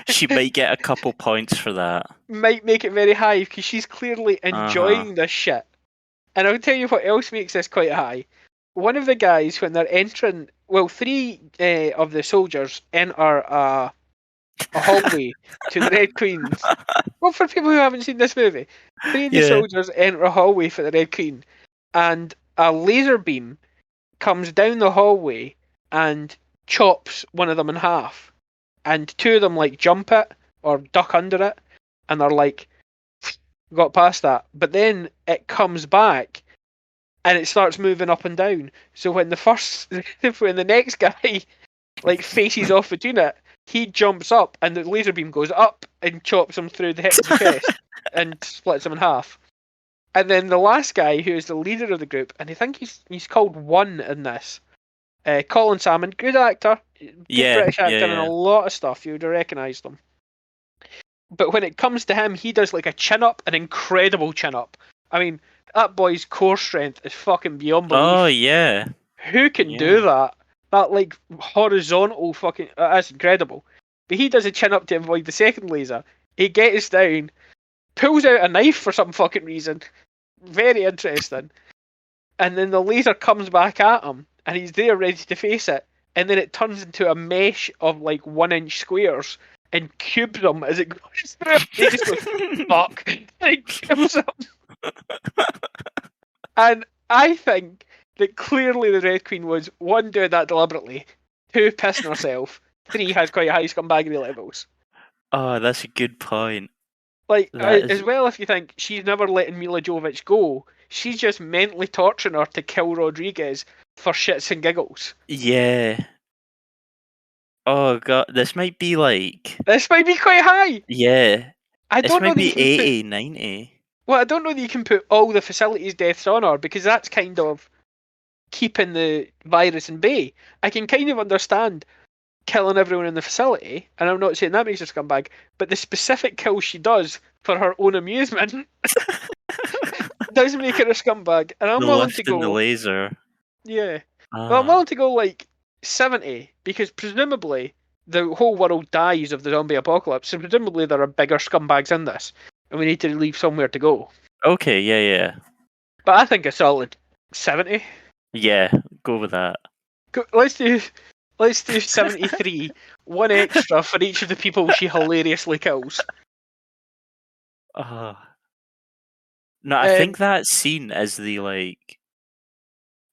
she might get a couple points for that.
Might make it very high, because she's clearly enjoying this shit. And I'll tell you what else makes this quite high. One of the guys, when they're entering, well, 3 of the soldiers enter a hallway to the Red Queen's. Well, for people who haven't seen this movie, 3 of the soldiers enter a hallway for the Red Queen, and a laser beam comes down the hallway and chops one of them in half, and 2 of them jump it or duck under it, and they're got past that. But then it comes back and it starts moving up and down. So when the next guy faces off between it, he jumps up and the laser beam goes up and chops him through the hip of the chest and splits him in half. And then the last guy, who is the leader of the group, and I think he's called One in this, Colin Salmon, good actor, British actor in a lot of stuff. You would have recognised him. But when it comes to him, he does a chin up, an incredible chin up. I mean, that boy's core strength is fucking beyond belief.
Oh yeah.
Who can do that? That horizontal fucking, that's incredible. But he does a chin up to avoid the second laser. He gets down, pulls out a knife for some fucking reason. Very interesting. And then the laser comes back at him, and he's there ready to face it. And then it turns into a mesh of 1-inch squares and cubes him as it goes through. He just goes, fuck, and it kills him. And I think that clearly the Red Queen was, 1, doing that deliberately, 2, pissing herself, 3, has quite high scumbaggery levels.
Oh, that's a good point.
As well, if you think she's never letting Mila Jovovich go, she's just mentally torturing her to kill Rodriguez for shits and giggles.
Yeah. Oh god, this might be
This might be quite high!
Yeah.
I don't know
this might be 80, 90.
Well, I don't know that you can put all the facilities deaths on her, because that's kind of keeping the virus in bay. I can kind of understand killing everyone in the facility, and I'm not saying that makes her scumbag, but the specific kills she does for her own amusement does make her a scumbag. And I'm willing to go
the laser.
Yeah. Well, I'm willing to go 70, because presumably the whole world dies of the zombie apocalypse, so presumably there are bigger scumbags in this, and we need to leave somewhere to go.
Okay, yeah.
But I think a solid 70.
Yeah, go with that.
Let's do 73, 1 extra for each of the people she hilariously kills.
No, I think that scene is the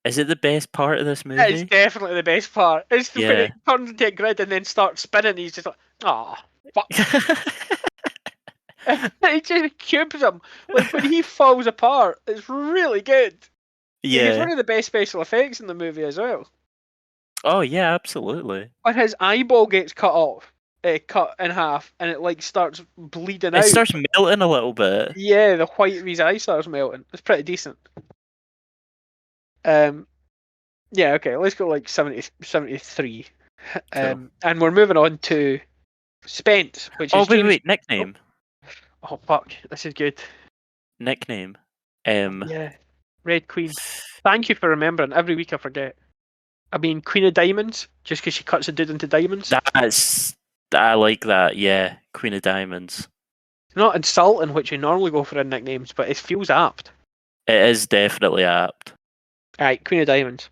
is it the best part of this movie?
It's definitely the best part. It's when it turns into a grid and then starts spinning, he's just fuck. It just cubes him. When he falls apart, it's really good. He has
Yeah.
one of the best special effects in the movie as well.
Oh yeah, absolutely.
When his eyeball gets cut off, cut in half, and it like starts bleeding
It
out.
starts melting a little bit.
Yeah, the white of his eye starts melting. It's pretty decent. Yeah, okay, let's go like 73.
Cool.
And we're moving on to Spence, which is James.
Wait, nickname.
Oh fuck, this is good.
Nickname.
Yeah, Red Queen. Thank you for remembering. Every week I forget. I mean, Queen of Diamonds, just because she cuts a dude into diamonds.
I like that. Yeah, Queen of Diamonds.
It's not insulting, which you normally go for in nicknames, but it feels apt.
It is definitely apt.
Alright, Queen of Diamonds.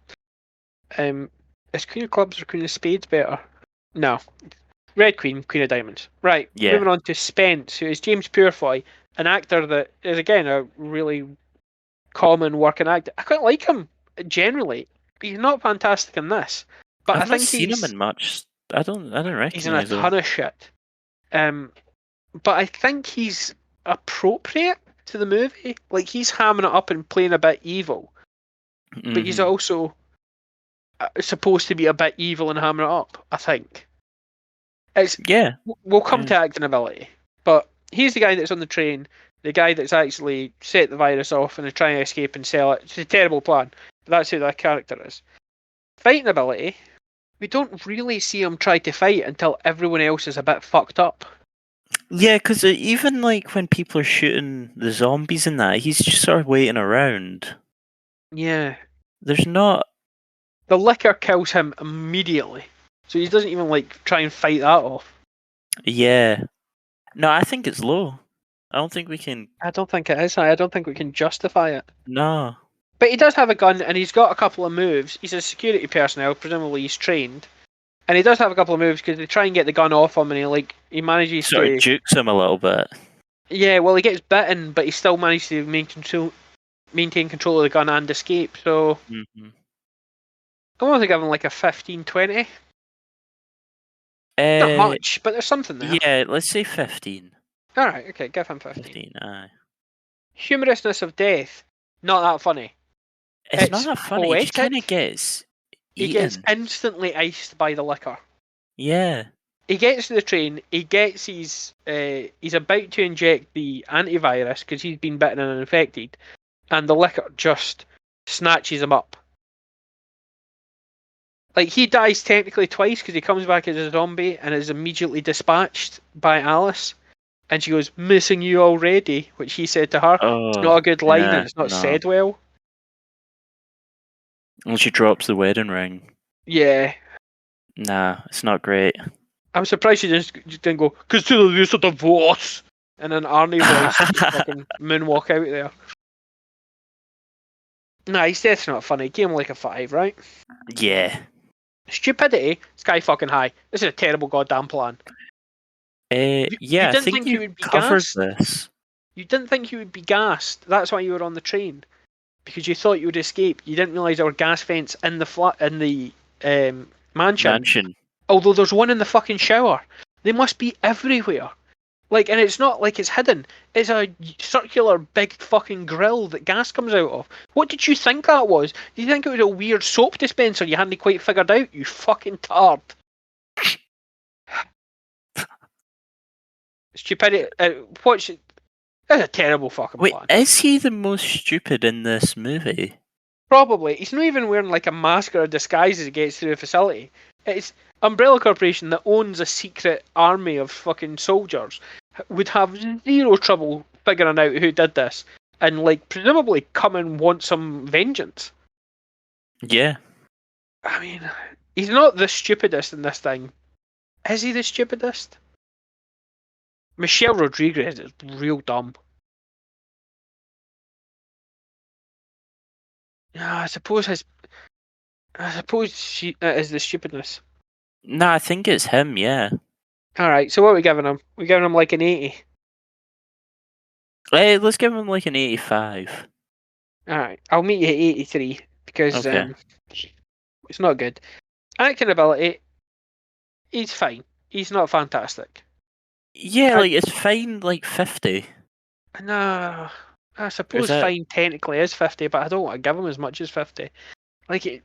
Is Queen of Clubs or Queen of Spades better? No. Red Queen, Queen of Diamonds. Right,
Yeah.
moving on to Spence, who is James Purefoy, an actor that is, again, a really common working actor. I quite like him, generally. He's not fantastic in this. But
I've
I think
not seen him in much. I don't recognize
he's in a
him.
ton of shit. But I think he's appropriate to the movie. Like, he's hamming it up and playing a bit evil. But he's also supposed to be a bit evil and hamming it up, I think. We'll come to acting ability. But he's the guy that's on the train, the guy that's actually set the virus off and is trying to escape and sell it. It's a terrible plan. But that's who that character is. Fighting ability, we don't really see him try to fight until everyone else is a bit fucked up.
Yeah, because even like when people are shooting the zombies and that, he's just sort of waiting around.
Yeah.
There's not...
The liquor kills him immediately. So he doesn't even like try and fight that off.
Yeah. No, I think it's low. I don't think we can...
I don't think it is. I don't think we can justify it.
No.
But he does have a gun and he's got a couple of moves. He's a security personnel, presumably he's trained. And he does have a couple of moves because they try and get the gun off him and he manages
sort
to...
of jukes him a little bit.
Yeah, well, he gets bitten, but he still managed to maintain control of the gun and escape. So I want to give him like a 15-20. Not much, but there's something there.
Yeah, let's say 15.
Alright, okay, give him 15.
15, aye.
Humorousness of death, not that funny.
It's not that funny, he just kind of gets eaten.
He gets instantly iced by the liquor.
Yeah.
He gets to the train, he gets his... he's about to inject the antivirus because he's been bitten and infected, and the liquor just snatches him up. Like, he dies technically twice because he comes back as a zombie and is immediately dispatched by Alice. And she goes, "Missing you already," which he said to her. It's not a good line and it's not said well.
And she drops the wedding ring.
Yeah.
Nah, it's not great.
I'm surprised she just didn't go, "Consider this a divorce," and then Arnie voice fucking moonwalk out there. Nah, his death's not funny. Give him like a 5, right?
Yeah.
Stupidity, sky fucking high. This is a terrible goddamn plan.
Yeah, I think you would be gassed. This.
You didn't think you would be gassed. That's why you were on the train, because you thought you would escape. You didn't realise there were gas vents in the flat in the mansion. Although there's one in the fucking shower. They must be everywhere. Like, and it's not like it's hidden. It's a circular big fucking grill that gas comes out of. What did you think that was? Did you think it was a weird soap dispenser you hadn't quite figured out? You fucking tard. Stupidity. That's a terrible fucking plan.
Wait, is he the most stupid in this movie?
Probably. He's not even wearing like a mask or a disguise as he gets through the facility. It's Umbrella Corporation that owns a secret army of fucking soldiers would have zero trouble figuring out who did this and like presumably come and want some vengeance.
Yeah.
I mean, he's not the stupidest in this thing. Is he the stupidest? Michelle Rodriguez is real dumb. Yeah, I suppose she is the stupidness.
No, I think it's him, yeah.
Alright, so what are we giving him? We're giving him like an 80.
Let's give him like an 85.
Alright, I'll meet you at 83 because it's not good. Acting ability, he's fine. He's not fantastic.
Yeah, like it's fine, like 50.
No, I suppose fine technically is 50, but I don't want to give him as much as 50. Like,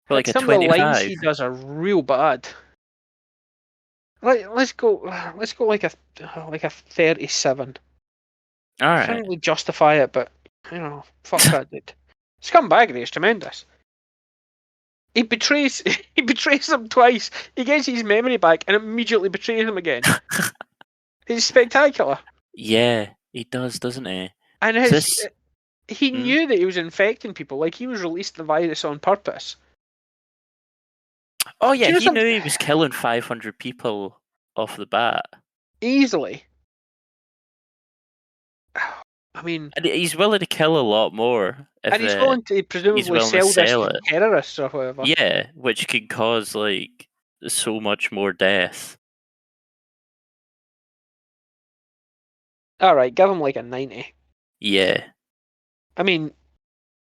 like
some
a
of the lines
25.
he does are real bad. Let's go like a 37.
All
I
right.
can't really justify it, but fuck that dude. Scumbaggery is tremendous. He betrays him twice. He gets his memory back and immediately betrays him again. He's spectacular.
Yeah, he does, doesn't he?
And he knew that he was infecting people. Like, he was released the virus on purpose.
Oh yeah, he knew he was killing 500 people off the bat.
Easily. I mean,
and he's willing to kill a lot more.
And he's willing to presumably sell this to terrorists or whatever.
Yeah, which could cause like so much more death.
Alright, give him like a 90.
Yeah.
I mean,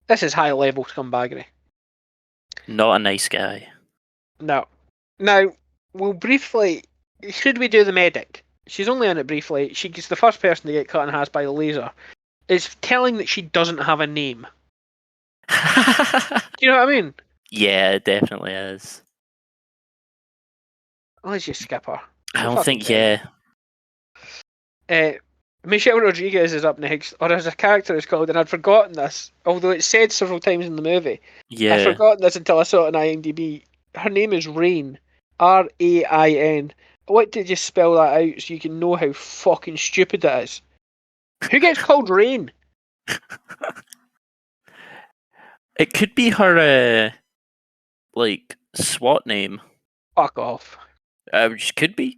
this is high level scumbaggery.
Not a nice guy.
No. Now, we'll briefly... Should we do the medic? She's only in it briefly. She's the first person to get cut in half by the laser. It's telling that she doesn't have a name. Do you know what I mean?
Yeah, it definitely is.
Let's just skip her.
I don't think, yeah.
Michelle Rodriguez is up next, or as a character is called, and I'd forgotten this, although it's said several times in the movie.
Yeah.
I'd forgotten this until I saw it on IMDb. Her name is Rain. R-A-I-N. I want to just spell that out so you can know how fucking stupid it is. Who gets called Rain?
It could be her, like, SWAT name.
Fuck off.
Which could be.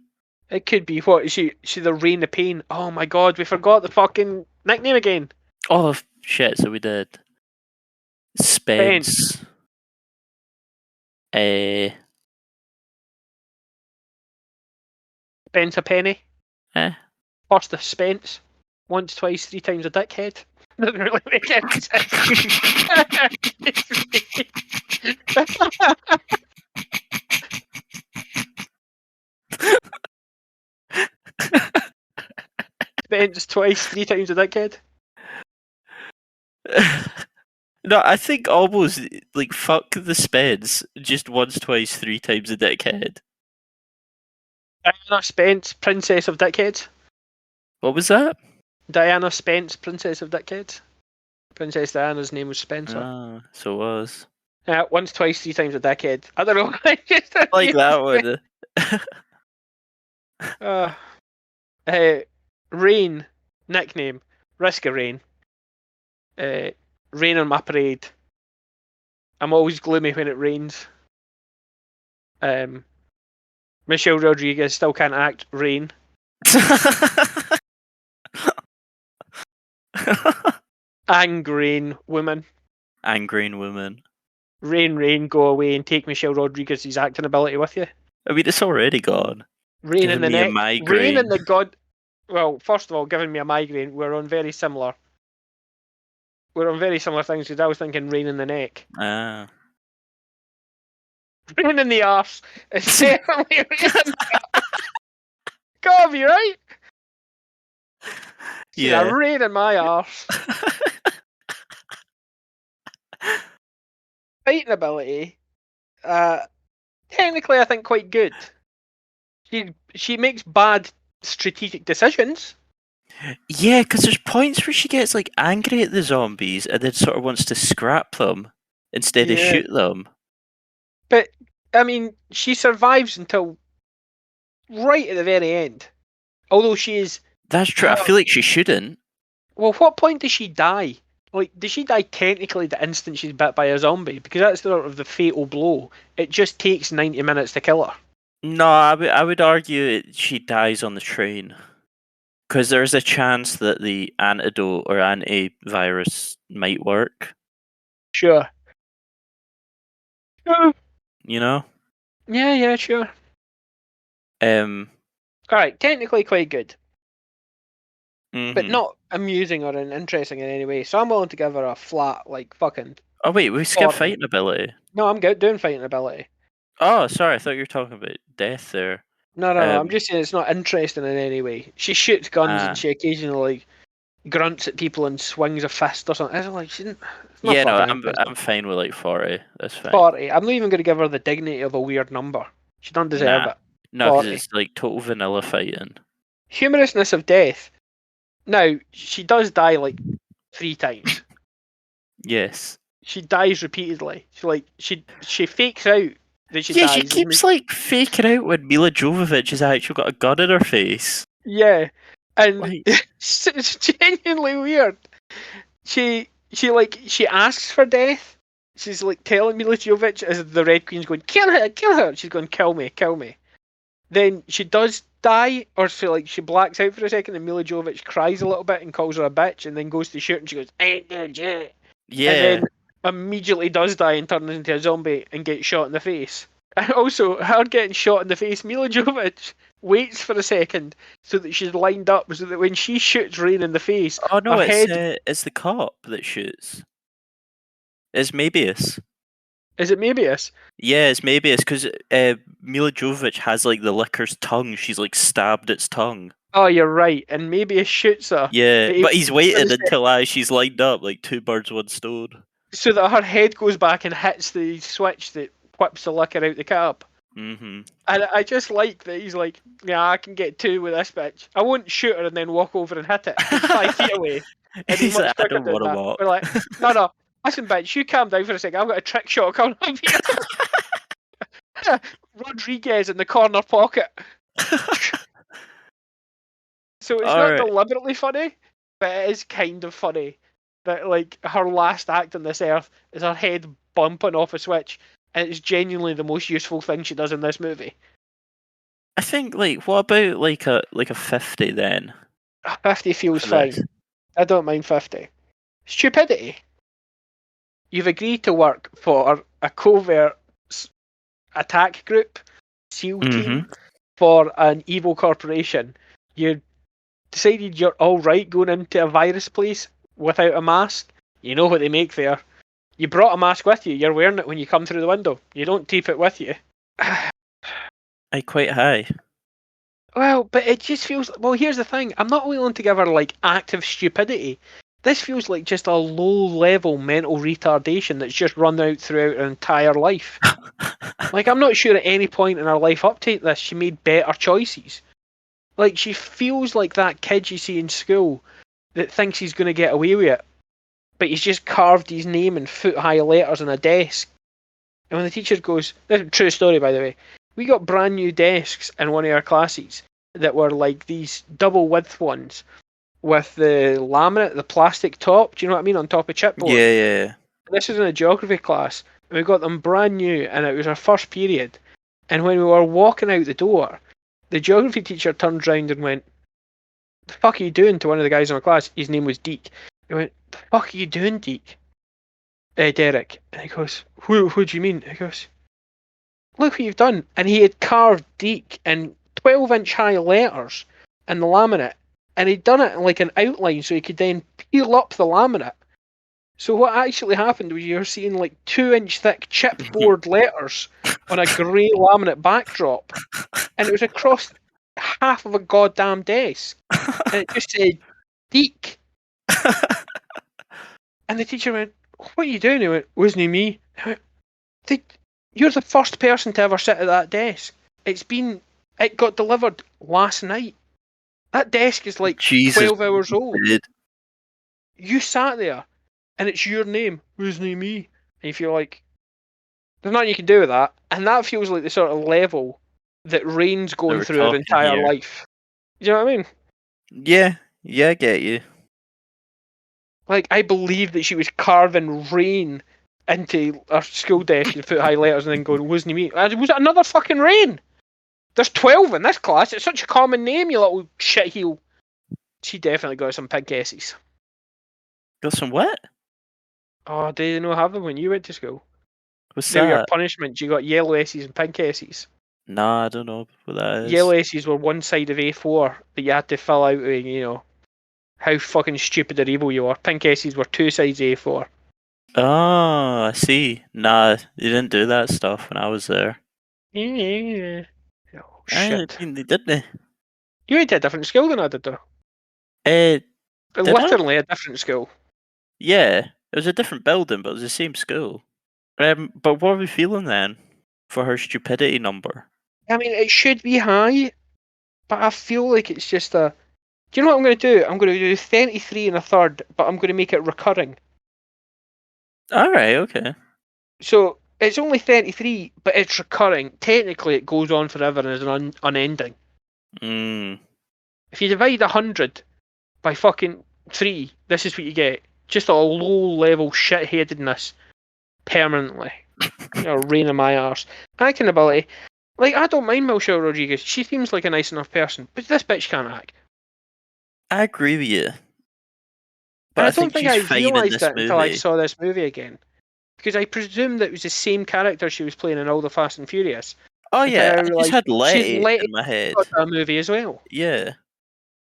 It could be. What? Is she the Rain of Pain? Oh my god, we forgot the fucking nickname again.
Oh, shit, so we did. Spence.
Spence a penny. First the Spence. Once, twice, 3 times a dickhead. Doesn't really make any sense. Spence twice, 3 times a dickhead.
No, I think almost like fuck the Spence. Just once, twice, 3 times a dickhead.
Diana Spence, Princess of Dickheads.
What was that?
Diana Spence, Princess of Dickheads. Princess Diana's name was Spencer.
Ah, so it was.
Once, twice, 3 times a dickhead. I don't know.
Like that
one. Rain, nickname. Risk of Rain. Rain on my parade. I'm always gloomy when it rains. Michelle Rodriguez still can't act. Rain. Angry woman.
Angry woman.
Rain, go away and take Michelle Rodriguez's acting ability with you.
I mean, it's already gone.
Rain in the neck. Rain in the god. Well, first of all, giving me a migraine. We're on very similar things because I was thinking rain in the neck.
Ah.
Rain in the arse. It's definitely rain in the arse. Gotta be right. Yeah, rain in my arse. Fighting ability. Technically, I think quite good. She makes bad strategic decisions.
Yeah, because there's points where she gets like angry at the zombies and then sort of wants to scrap them instead of shoot them.
But I mean, she survives until right at the very end. Although she is.
That's true. I feel like she shouldn't.
Well, what point does she die? Like, does she die technically the instant she's bit by a zombie? Because that's sort of the fatal blow. It just takes 90 minutes to kill her.
No, I would argue she dies on the train. Because there's a chance that the antidote or antivirus might work.
Sure.
You know?
Yeah, sure. Alright, technically quite good. Mm-hmm. But not amusing or interesting in any way. So I'm willing to give her a flat, like, fucking...
Oh wait, we skipped fighting ability.
No, I'm good doing fighting ability.
Oh, sorry, I thought you were talking about death there.
No, I'm just saying it's not interesting in any way. She shoots guns and she occasionally grunts at people and swings a fist or something. It's like it's not
Yeah, no,
fucking
I'm
interesting.
fine with like 40. That's fine.
40. I'm not even going to give her the dignity of a weird number. She doesn't deserve it.
No, because
40.
it's like total vanilla fighting.
Humorousness of death. Now, she does die like 3 times.
Yes.
She dies repeatedly. She fakes out that she
Yeah,
dies.
she keeps like faking out when Mila Jovovich has actually got a gun in her face.
Yeah, and
Like,
it's genuinely weird. She asks for death. She's like telling Mila Jovovich as the Red Queen's going, kill her, kill her. She's going, kill me, kill me. Then she does die, or she blacks out for a second, and Mila Jovovich cries a little bit and calls her a bitch, and then goes to shoot, and she goes, ain't dead yet.
yeah.
And then immediately does die and turns into a zombie and gets shot in the face. And also, her getting shot in the face, Mila Jovovich waits for a second so that she's lined up so that when she shoots Rain in the face,
Oh no,
her
it's
head...
it's the cop that shoots. It's Mabius.
Is it Mabius?
Yeah, it's Mabius because Mila Jovovich has like the licker's tongue. She's like stabbed its tongue.
Oh, you're right. And Mabius shoots her.
Yeah, but he's waited
Instead-
until she's lined up, like 2 birds, 1 stone.
so that her head goes back and hits the switch that whips the liquor out the cap.
Mm-hmm.
And I just like that he's like, yeah, I can get 2 with this bitch. I won't shoot her and then walk over and hit it. It's 5 feet away.
He's like, I don't want to walk.
We're like, no, listen, bitch, you calm down for a second. I've got a trick shot coming up here. Rodriguez in the corner pocket. So it's not deliberately funny, but it is kind of funny that like her last act on this earth is her head bumping off a switch, and it's genuinely the most useful thing she does in this movie.
I think like what about like a 50 then?
50 feels fine. I don't mind 50. Stupidity. You've agreed to work for a covert attack group, SEAL team, for an evil corporation. You decided you're alright going into a virus place without a mask. You know what they make there. You brought a mask with you. You're wearing it when you come through the window. You don't keep it with you.
Quite high.
Well, but it just feels... Well, here's the thing. I'm not willing to give her, like, active stupidity. This feels like just a low-level mental retardation that's just run out throughout her entire life. Like, I'm not sure at any point in her life up to this she made better choices. Like, she feels like that kid you see in school that thinks he's going to get away with it, but he's just carved his name in foot-high letters on a desk. And when the teacher goes... This is a true story, by the way. We got brand new desks in one of our classes that were like these double width ones with the laminate, the plastic top, do you know what I mean, on top of chipboard.
Yeah.
This was in a geography class, and we got them brand new, and it was our first period. And when we were walking out the door, the geography teacher turned round and went, "The fuck are you doing?" to one of the guys in our class. His name was Deke. He went, "The fuck are you doing, Deke?" Derek. And he goes, Who do you mean? He goes, "Look what you've done." And he had carved Deke in 12-inch high letters in the laminate, and he'd done it in like an outline so he could then peel up the laminate. So what actually happened was you're seeing like 2-inch thick chipboard letters on a grey laminate backdrop, and it was across half of a goddamn desk, and it just said Deke. And the teacher went, "What are you doing?" He went, "Wasn't it me?" I went, "You're the first person to ever sit at that desk. It got delivered last night. That desk is like 12 hours old. You sat there, and it's your name. Wasn't it me?" And you feel like there's nothing you can do with that. And that feels like the sort of level that Rain's going through her entire life. Do you know what I mean?
Yeah, I get you.
Like, I believe that she was carving Rain into her school desk in foot-high letters and then going, "Wasn't it me?" Was it another fucking Rain? There's 12 in this class. It's such a common name, you little shitheel. She definitely got some pink S's.
Got some what?
Oh, did you not have them when you went to school?
What's
They were
that?
your punishment. You got yellow S's and pink S's.
Nah, I don't know what that is.
Yellow S's were one side of A4 that you had to fill out with, how fucking stupid or evil you were. Pink S's were 2 sides of A4.
Oh, I see. Nah, you didn't do that stuff when I was there.
Yeah. Oh, shit.
They didn't.
You went to a different school than I did, though. Literally a different school.
Yeah, it was a different building, but it was the same school. But what are we feeling then for her stupidity number?
I mean, it should be high, but I feel like it's just a. Do you know what I'm going to do? I'm going to do 33 and a third, but I'm going to make it recurring.
All right, okay.
So it's only 33, but it's recurring. Technically, it goes on forever and is unending. If you divide 100 by fucking 3, this is what you get. Just a low-level shitheadedness permanently. Rain in my arse. Acting ability. Like, I don't mind Michelle Rodriguez. She seems like a nice enough person, but this bitch can't act.
I agree with you. But
I don't think I realised
it
until I saw this movie again. Because I presumed that it was the same character she was playing in all the Fast and Furious.
Oh yeah, I just had Letty in my head.
A movie as well.
Yeah,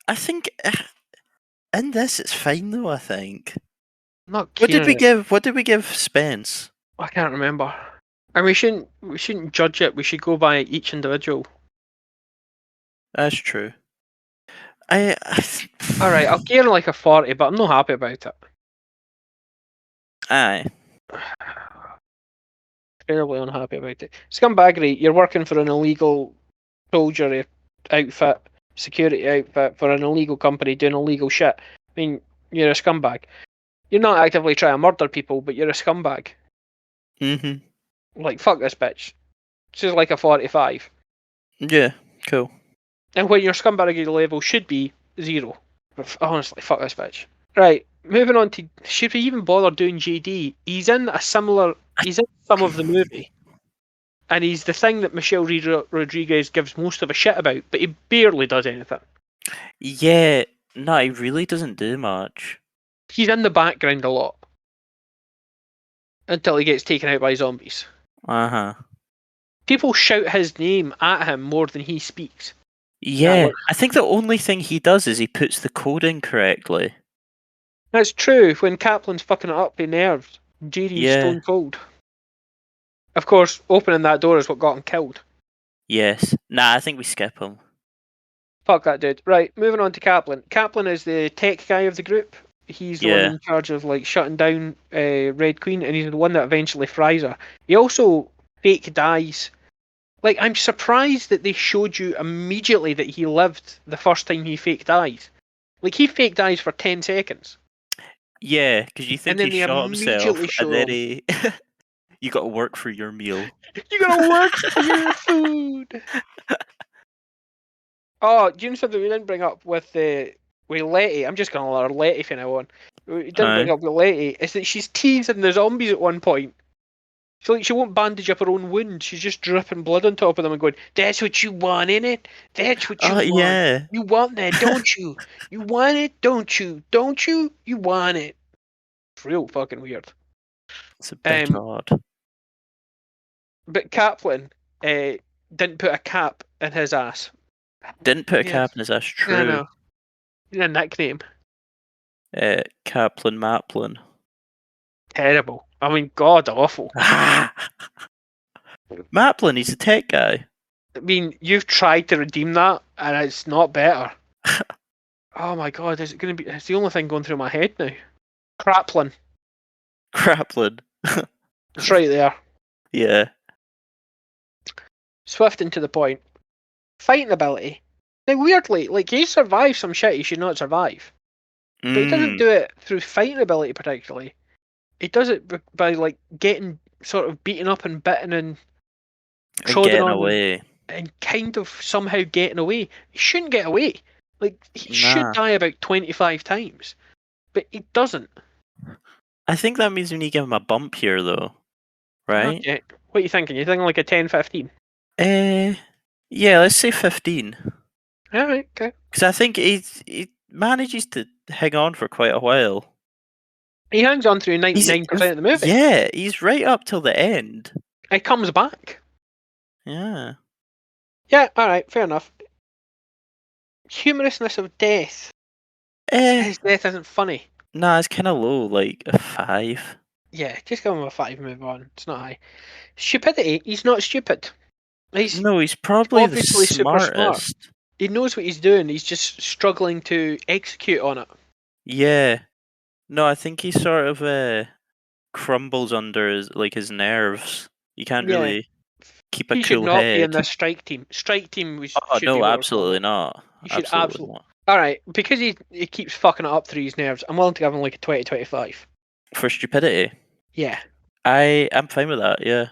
I think in this it's fine though. I think. What did we give Spence?
I can't remember. And we shouldn't judge it. We should go by each individual.
That's true.
All right, I'll give her like a 40, but I'm not happy about it.
Aye.
Incredibly unhappy about it. Scumbaggery, you're working for an illegal soldier outfit, security outfit for an illegal company doing illegal shit. I mean, you're a scumbag. You're not actively trying to murder people, but you're a scumbag. Like, fuck this bitch. She's like a 45.
Yeah, cool.
And when your scumbaggery level should be 0. Honestly, fuck this bitch. Right, moving on to, should we even bother doing JD? He's in some of the movie. And he's the thing that Michelle Rodriguez gives most of a shit about, but he barely does anything.
Yeah, no, he really doesn't do much.
He's in the background a lot. Until he gets taken out by zombies. People shout his name at him more than he speaks.
Yeah, I think the only thing he does is he puts the code in correctly.
That's true. When Kaplan's fucking it up, he nerves. JD's stone cold. Of course, opening that door is what got him killed.
Yes. Nah, I think we skip him.
Fuck that dude. Right, moving on to Kaplan. Kaplan is the tech guy of the group. He's the one in charge of like shutting down Red Queen, and he's the one that eventually fries her. He also fake dies. Like, I'm surprised that they showed you immediately that he lived the first time he fake dies. Like, he fake dies for 10 seconds.
Yeah, because you think he shot himself, and then he... You got to work for your meal.
You got to work for your food. Oh, do you know something we didn't bring up with Letty? I'm just going to let her Letty from now on. We didn't bring up with Letty. Is that she's teasing the zombies at one point. She won't bandage up her own wound. She's just dripping blood on top of them and going, "That's what you want, innit? That's what you want.
Yeah.
You want that, don't you? You want it, don't you? Don't you? You want it." It's real fucking weird.
It's a bit odd.
But Kaplan didn't put a cap in his ass.
Didn't put a cap in his ass, true.
I know. A nickname.
Kaplan Maplin.
Terrible. I mean, god awful.
Maplin, he's a tech guy.
I mean, you've tried to redeem that, and it's not better. Oh my god, is it going to be... It's the only thing going through my head now. Kraplin. It's right there.
Yeah.
Swift and to the point. Fighting ability. Now, weirdly, like, he survives some shit he should not survive. But he doesn't do it through fighting ability particularly. He does it by, like, getting sort of beaten up and bitten and
trodden on away.
And kind of somehow getting away. He shouldn't get away. Like, he should die about 25 times. But he doesn't.
I think that means we need to give him a bump here, though. Right?
Okay. What are you thinking? You thinking like a 10-15?
Yeah, let's say 15.
Alright, okay.
Because I think he manages to hang on for quite a while.
He hangs on through 99% of the movie.
Yeah, he's right up till the end.
He comes back.
Yeah.
Yeah, alright, fair enough. Humorousness of death. His death isn't funny.
Nah, it's kind of low, like a 5.
Yeah, just give him a 5, move on. It's not high. Stupidity, he's not stupid. He's
probably the smartest.
He knows what he's doing, he's just struggling to execute on it.
Yeah. No, I think he sort of crumbles under his nerves. You can't
Yeah.
really keep a
He should
cool
not be in
head.
this strike team. Strike team
Oh
should be
no,
what we're
absolutely
calling it.
not.
You should
Absolutely
absolutely.
not.
All right, because he keeps fucking it up through his nerves. I'm willing to give him like a 20-25.
For stupidity.
Yeah.
I'm fine with that, yeah.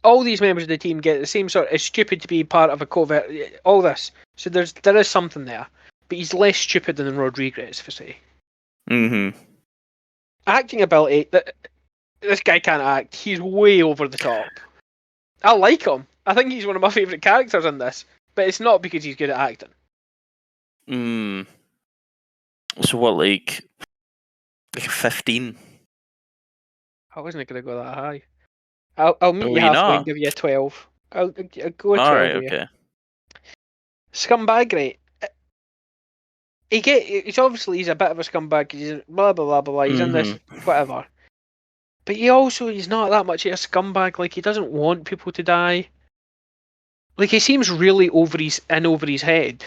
All these members of the team get the same sort. It's stupid to be part of a covert. All this. So there is something there, but he's less stupid than Rodriguez, for say.
Mm-hmm.
Acting ability. This guy can't act. He's way over the top. I like him. I think he's one of my favourite characters in this, but it's not because he's good at acting.
So what, like a 15?
I wasn't going to go that high. I'll meet
Oh,
you
you're
halfway and
not?
give you a 12. I'll go a 12
Alright,
with you.
okay.
Scumbag, right? He's obviously a bit of a scumbag. He's blah blah blah blah. He's in this whatever, but he's not that much of a scumbag. Like he doesn't want people to die. Like he seems really over his head.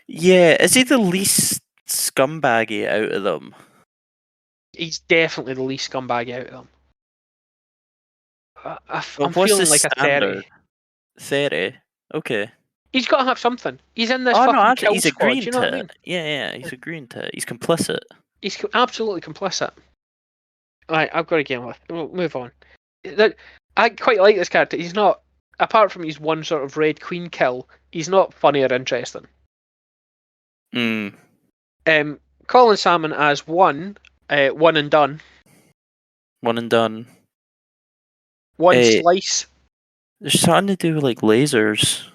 Yeah, is he the least scumbaggy out of them?
He's definitely the least scumbag out of them. I'm
what's
feeling
the
like
standard?
a 30.
30? Okay.
He's got to have something. He's in this
Oh no,
fucking
actually,
kill
he's
squad.
agreeing
Do you know
to
what I
it.
mean?
Yeah, he's agreeing to it. He's complicit.
He's absolutely complicit. Right, I've got to get him with. We'll move on. I quite like this character. He's not, apart from his one sort of Red Queen kill, he's not funny or interesting. Colin Salmon as one and done.
One and done.
One slice.
There's something to do with like lasers.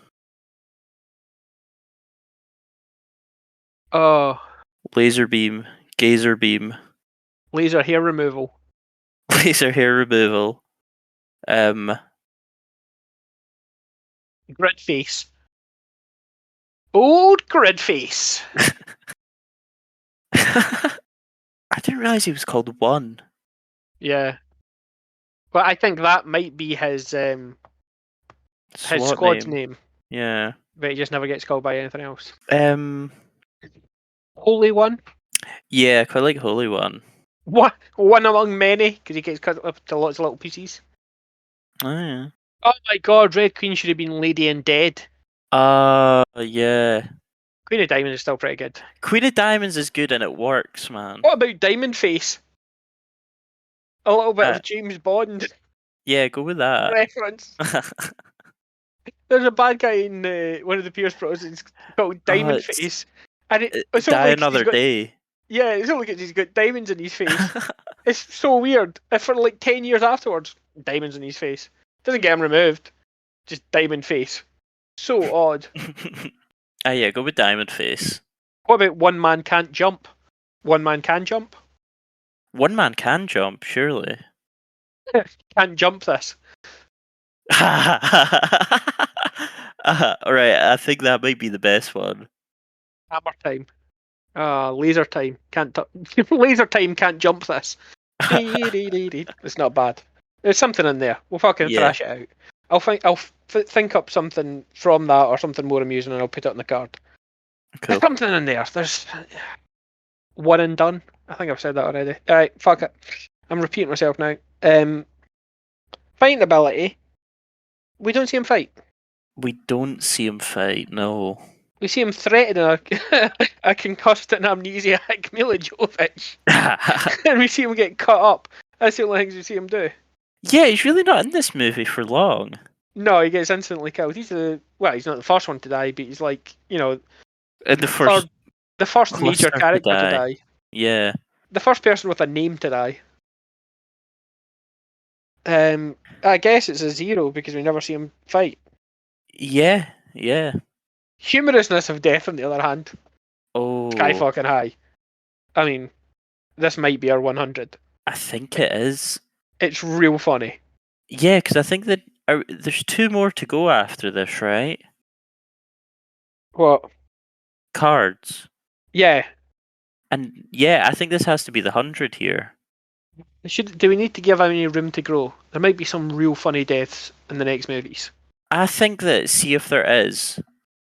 Oh.
Laser beam. Gazer beam.
Laser hair removal.
Laser hair removal.
Grid face. Old grid face.
I didn't realise he was called One.
Yeah. But I think that might be his squad's name.
Yeah.
But he just never gets called by anything else.
Holy
One?
Yeah, I quite like Holy One.
One among many, because he gets cut up to lots of little pieces.
Oh, yeah.
Oh my god, Red Queen should have been Lady and Dead.
Yeah.
Queen of Diamonds is still pretty good.
Queen of Diamonds is good and it works, man.
What about Diamond Face? A little bit of James Bond.
Yeah, go with that.
Reference. There's a bad guy in one of the Pierce Bros. It's called Diamond Face. And it's
Die Another Day.
Yeah, it's only because he's got diamonds in his face. It's so weird. If for like 10 years afterwards, diamonds in his face. Doesn't get him removed. Just diamond face. So odd.
Yeah, go with Diamond Face.
What about One Man Can't Jump? One Man Can Jump?
One Man can jump, surely.
Can't jump this.
Alright, I think that might be the best one.
Hammer time. Laser time. Laser time can't jump this. It's not bad. There's something in there. We'll fucking thrash it out. I'll think up something from that or something more amusing, and I'll put it on the card. Cool. There's something in there. There's one and done. I think I've said that already. Alright, fuck it. I'm repeating myself now. Fighting ability. We don't see him fight.
We don't see him fight, no.
We see him threatening a concussed and amnesiac Mila Jovovich. And we see him get cut up. That's the only things we see him do.
Yeah, he's really not in this movie for long.
No, he gets instantly killed. He's not the first one to die, but he's like,
the first
major character to die.
Yeah.
The first person with a name to die. I guess it's a 0 because we never see him fight.
Yeah.
Humorousness of death, on the other hand.
Oh.
Sky fucking high. I mean, this might be our 100.
I think it is.
It's real funny.
Yeah, because I think that there's 2 more to go after this, right?
What?
Cards.
Yeah.
And yeah, I think this has to be the 100 here.
Do we need to give any room to grow? There might be some real funny deaths in the next movies.
I think that, see if there is,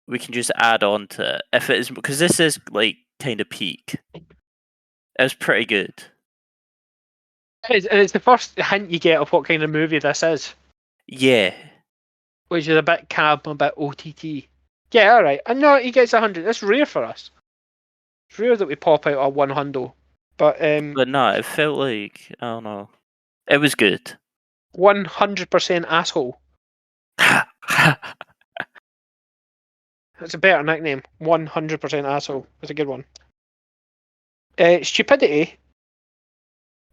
we can just add on to it if it is, because this is like kind of peak. It was pretty good.
And it's the first hint you get of what kind of movie this is.
Yeah.
Which is a bit cab, a bit OTT. Yeah, all right. And no, he gets 100. That's rare for us. It's rare that we pop out a 100. But
no, it felt like, I don't know. It was good.
100% asshole. That's a better nickname. 100% asshole. That's a good one. Stupidity.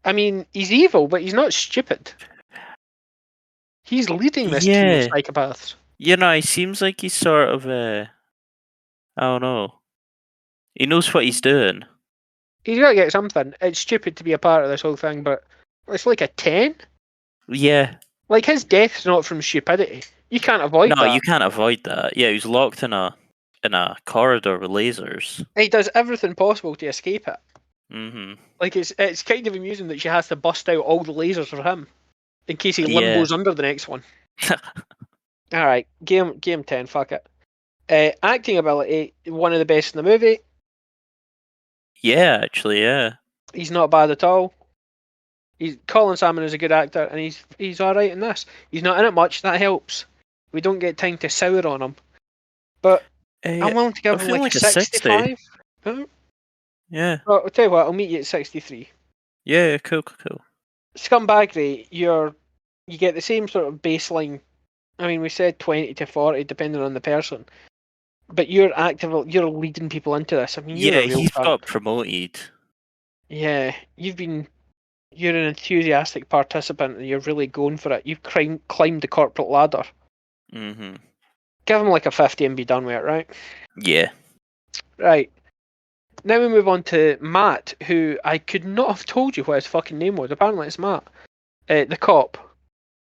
I mean, he's evil, but he's not stupid. He's leading this team of psychopaths.
You know, he seems like he's sort of I don't know. He knows what he's doing.
He's got to get something. It's stupid to be a part of this whole thing, but it's like a 10.
Yeah.
Like, his death's not from stupidity. You can't avoid that.
No, you can't avoid that. Yeah, he was locked in a corridor with lasers.
He does everything possible to escape it.
Mm-hmm.
Like, it's kind of amusing that she has to bust out all the lasers for him in case he limbos under the next one. Alright, game 10, fuck it. Acting ability, one of the best in the movie.
Yeah, actually, yeah.
He's not bad at all. Colin Salmon is a good actor, and he's alright in this. He's not in it much, that helps. We don't get time to sour on him. But I'm willing to give him like a 65. 60. Huh?
Yeah.
Well, I'll tell you what, I'll meet you at 63.
Yeah, cool.
Scumbaggery, you get the same sort of baseline. I mean, we said 20 to 40, depending on the person. But you're leading people into this. I mean,
he's got promoted.
Yeah, you're an enthusiastic participant, and you're really going for it. You've climbed the corporate ladder.
Mm-hmm.
Give him like a 50 and be done with it, right?
Yeah.
Right. Now we move on to Matt, who I could not have told you what his fucking name was. Apparently it's Matt. The cop.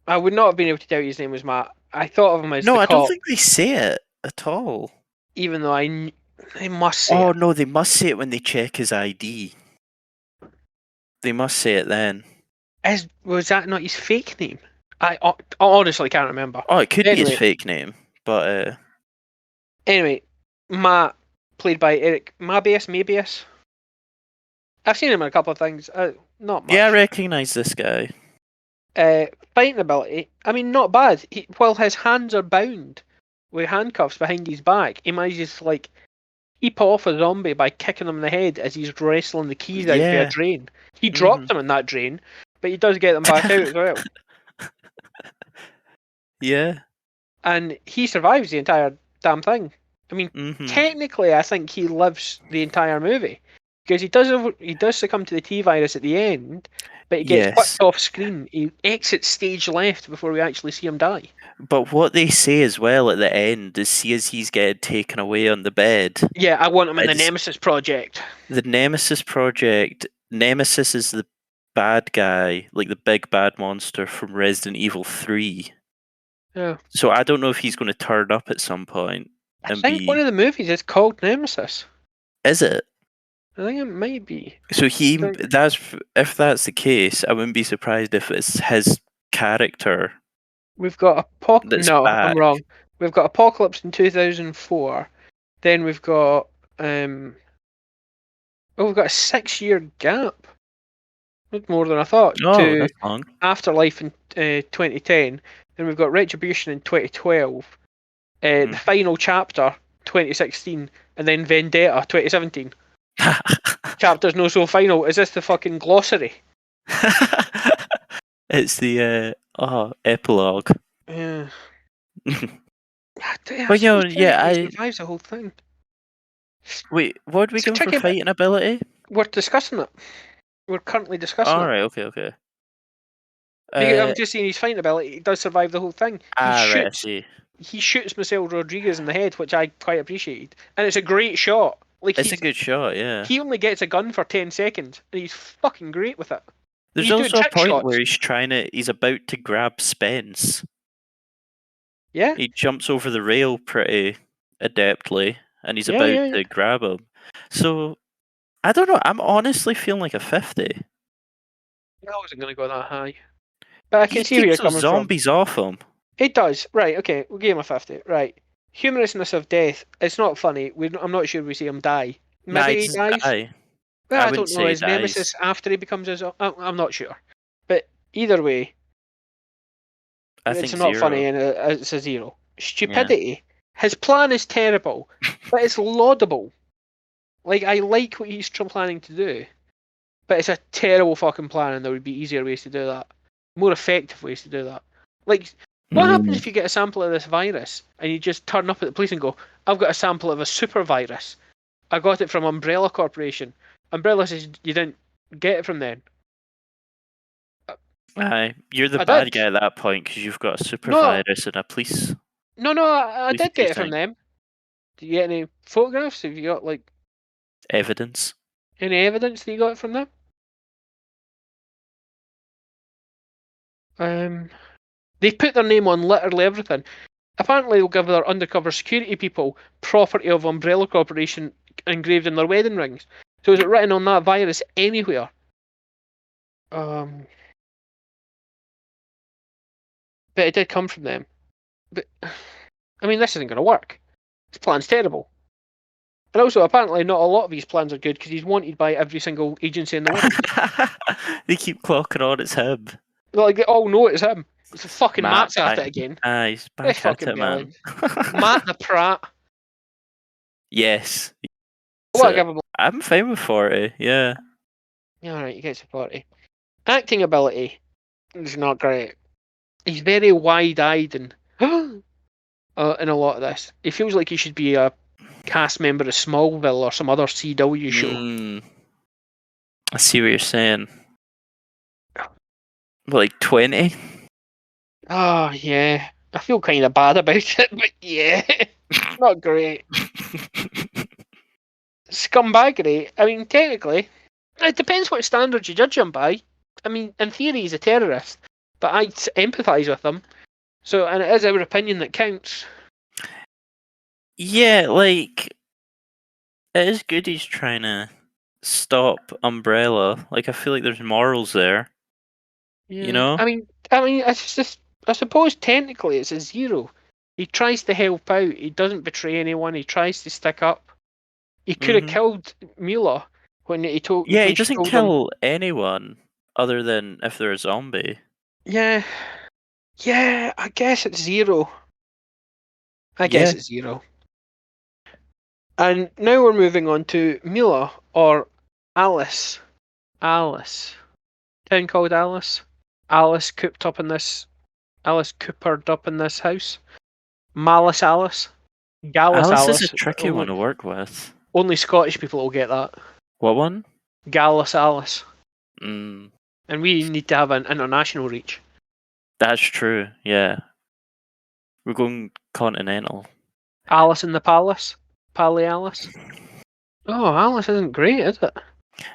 I would not have been able to tell you his name was Matt. I thought of him as the cop.
No, I don't think they say it at all.
Even though they must say it.
Oh, no, they must say it when they check his ID. They must say it then.
Was that not his fake name? I honestly can't remember.
Oh, it could be his fake name, but...
Anyway, Matt, played by Eric Mabius. I've seen him in a couple of things. Not much.
Yeah, I recognise this guy.
Fighting ability, I mean, not bad. While his hands are bound with handcuffs behind his back, he manages to, like, keep off a zombie by kicking him in the head as he's wrestling the keys out of a drain. He drops them in that drain, but he does get them back out as well.
Yeah. And
he survives the entire damn thing. I mean, technically, I think he lives the entire movie. Because he does succumb to the T-virus at the end, but he gets whipped off screen. He exits stage left before we actually see him die.
But what they say as well at the end is, see as he's getting taken away on the bed.
Yeah, I want him in the Nemesis Project.
The Nemesis Project. Nemesis is the bad guy, like the big bad monster from Resident Evil 3.
Yeah.
So I don't know if he's going to turn up at some point.
I think one of the movies is called Nemesis.
Is it?
I think it might be.
So if that's the case, I wouldn't be surprised if it's his character.
We've got No,
back.
I'm wrong. We've got Apocalypse in 2004. Then we've got we've got a 6-year gap. Not more than I thought.
Oh, that's long.
Afterlife in 2010. Then we've got Retribution in 2012. The Final Chapter 2016, and then Vendetta 2017. Chapter's no so final. Is this the fucking glossary?
It's the epilogue.
Yeah.
But I
survives the whole thing.
Wait, what are we going for fighting ability?
We're discussing it. We're currently discussing it.
Alright, okay.
I'm just saying his fighting ability. He does survive the whole thing.
Right, I see.
He shoots Michelle Rodriguez in the head, which I quite appreciate, and it's a great shot. Like,
it's a good shot, yeah.
He only gets a gun for 10 seconds, and he's fucking great with it.
There's also a point where he's about to grab Spence.
Yeah.
He jumps over the rail pretty adeptly, and he's about to grab him. So, I don't know, I'm honestly feeling like a 50.
I wasn't going to go that high. But I can see where you're coming from.
Zombies off him.
It does. Right, okay, we'll give him a 50. Right. humorousness of death. It's not funny. I'm not sure we see him die.
Nah,
Maybe
he
he
doesn't
dies.
die.
Well, I
wouldn't
don't know.
say he
His nemesis
dies.
after he becomes his. I'm not sure. But either way,
I
it's
think
not
0.
funny and it's a 0. Stupidity. His plan is terrible, but it's laudable. Like, I like what he's planning to do, but it's a terrible fucking plan, and there would be easier ways to do that. More effective ways to do that. Like, what happens if you get a sample of this virus and you just turn up at the police and go, I've got a sample of a super virus. I got it from Umbrella Corporation. Umbrella says you didn't get it from them.
Aye, you're the
I
bad
did.
guy at that point because you've got a super
No.
virus and a police.
No, I
police
did get it from
thing.
them. Do you get any photographs? Have you got, like,
Evidence.
any evidence that you got it from them? They put their name on literally everything. Apparently, they'll give their undercover security people property of Umbrella Corporation engraved in their wedding rings. So is it written on that virus anywhere? But it did come from them. But I mean, this isn't going to work. His plan's terrible. And also, apparently, not a lot of his plans are good because he's wanted by every single agency in the world.
They keep clocking on it's him.
Like, they all know it's him. It's fucking Matt's at it again.
Aye, he's back
Let's
at
fucking
it, man.
Matt the Prat.
Yes.
What, give him?
I'm fine with 40, yeah.
Yeah, alright, you get to 40. Acting ability is not great. He's very wide-eyed and in a lot of this. He feels like he should be a cast member of Smallville or some other CW show.
I see what you're saying. Like 20?
Oh, yeah. I feel kind of bad about it, but yeah. Not great. Scumbaggery. I mean, technically, it depends what standards you judge him by. I mean, in theory, he's a terrorist, but I empathise with him. So, and it is our opinion that counts.
Yeah, like, it is good he's trying to stop Umbrella. Like, I feel like there's morals there.
Yeah.
You know?
I mean, it's just, I suppose technically it's a 0. He tries to help out. He doesn't betray anyone. He tries to stick up. He could have killed Mila when he told.
Yeah,
when
he doesn't kill anyone other than if they're a zombie.
Yeah. Yeah, I guess it's 0. I guess it's 0. And now we're moving on to Mila, or Alice. Alice. Town called Alice. Alice cooped up in this. Alice coopered up in this house. Malice Alice. Gallus Alice.
Is a tricky one to work with.
Only Scottish people will get that.
What one?
Gallus Alice.
And
we need to have an international reach.
That's true, yeah. We're going continental.
Alice in the Palace. Pally Alice. Oh, Alice isn't great, is it?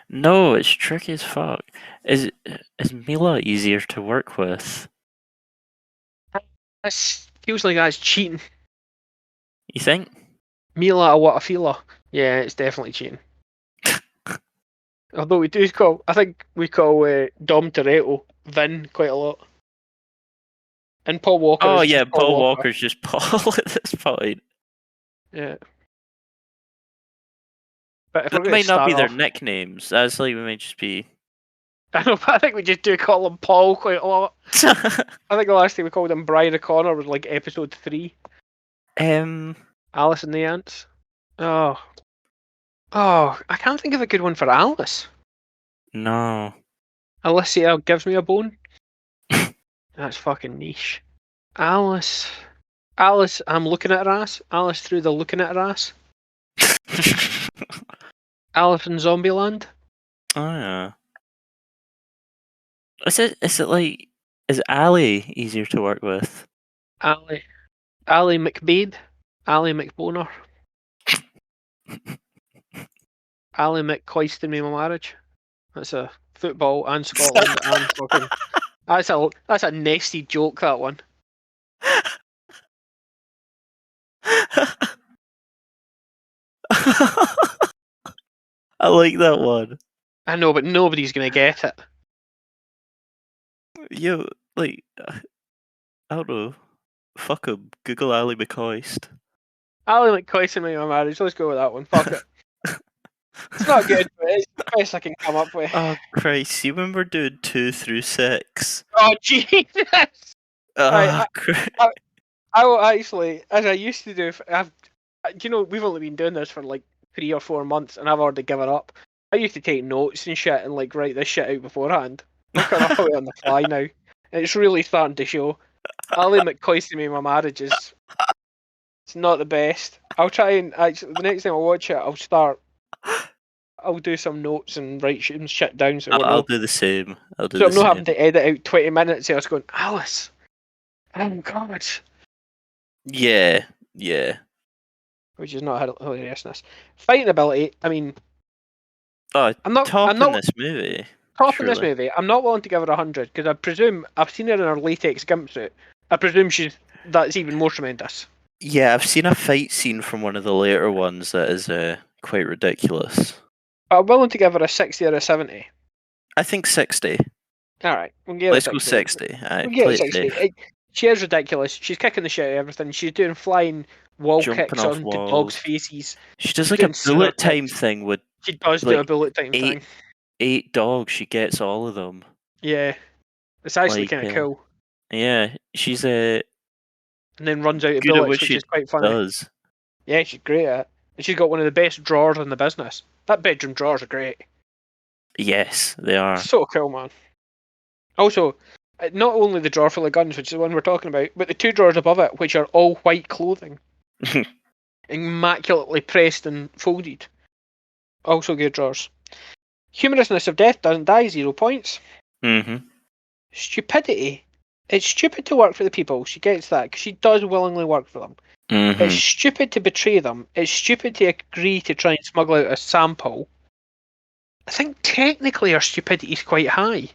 No, it's tricky as fuck. Is Mila easier to work with?
This feels like that's cheating.
You think?
Mila Awatafila. Yeah, it's definitely cheating. Although we do call, I think we call Dom Toretto Vin quite a lot. And Paul Walker.
Oh yeah, Paul Walker's just Paul at this point.
Yeah. But if
that might not be their nicknames. That's like we might just be.
I know, but I think we just do call him Paul quite a lot. I think the last time we called him Brian O'Connor was like episode 3. Alice and the Ants. Oh, I can't think of a good one for Alice.
No.
Alicia gives me a bone. That's fucking niche. Alice, I'm looking at her ass. Alice through the looking at her ass. Alice in Zombieland.
Oh yeah. Is Ali easier to work with?
Ali McBaid. Ali McBoner. Ali McCoyston me my marriage. That's a football and Scotland and fucking. That's a nasty joke, that one.
I like that one.
I know, but nobody's gonna get it.
Yo, like, I don't know. Fuck him. Google Ali McCoist.
Ali McCoy to me my marriage. Let's go with that one. Fuck it. It's not good, but it's the best I can come up with.
Oh Christ! See when we're doing 2 through 6.
Oh Jesus!
Oh,
I will actually, as I used to do. We've only been doing this for like 3 or 4 months, and I've already given up. I used to take notes and shit and like write this shit out beforehand. I'm kind of on the fly now, and it's really starting to show. Ali McCoy to me my marriage is. It's not the best. I'll try and actually the next time I watch it, I'll do some notes and write some shit down. So
I'll do the same.
I'm not having to edit out 20 minutes. I was going, Alice. Oh God.
Yeah.
Which is not hilariousness. Fighting ability. I mean,
I'm not this movie.
Top in this movie. I'm not willing to give her 100 because I presume I've seen her in her latex gimp suit. I presume that's even more tremendous.
Yeah, I've seen a fight scene from one of the later ones that is quite ridiculous.
But I'm willing to give her a 60 or a 70.
I think 60.
Alright,
let's go 60.
We'll get 60. She is ridiculous. She's kicking the shit out of everything. She's doing flying wall kicks onto dogs' faces.
She does like a bullet time thing with.
She does do a bullet time thing.
8 dogs. She gets all of them.
Yeah, it's actually kind of cool.
Yeah, she's a.
And then runs out of bullets, which is quite funny. Yeah, she's great at it. And she's got one of the best drawers in the business. That bedroom drawers are great.
Yes, they are.
So cool, man. Also, not only the drawer full of guns, which is the one we're talking about, but the 2 drawers above it, which are all white clothing. Immaculately pressed and folded. Also good drawers. Humorousness of death doesn't die, 0 points.
Mm-hmm.
Stupidity. It's stupid to work for the people. She gets that because she does willingly work for them.
Mm-hmm.
It's stupid to betray them. It's stupid to agree to try and smuggle out a sample. I think technically her stupidity is quite high.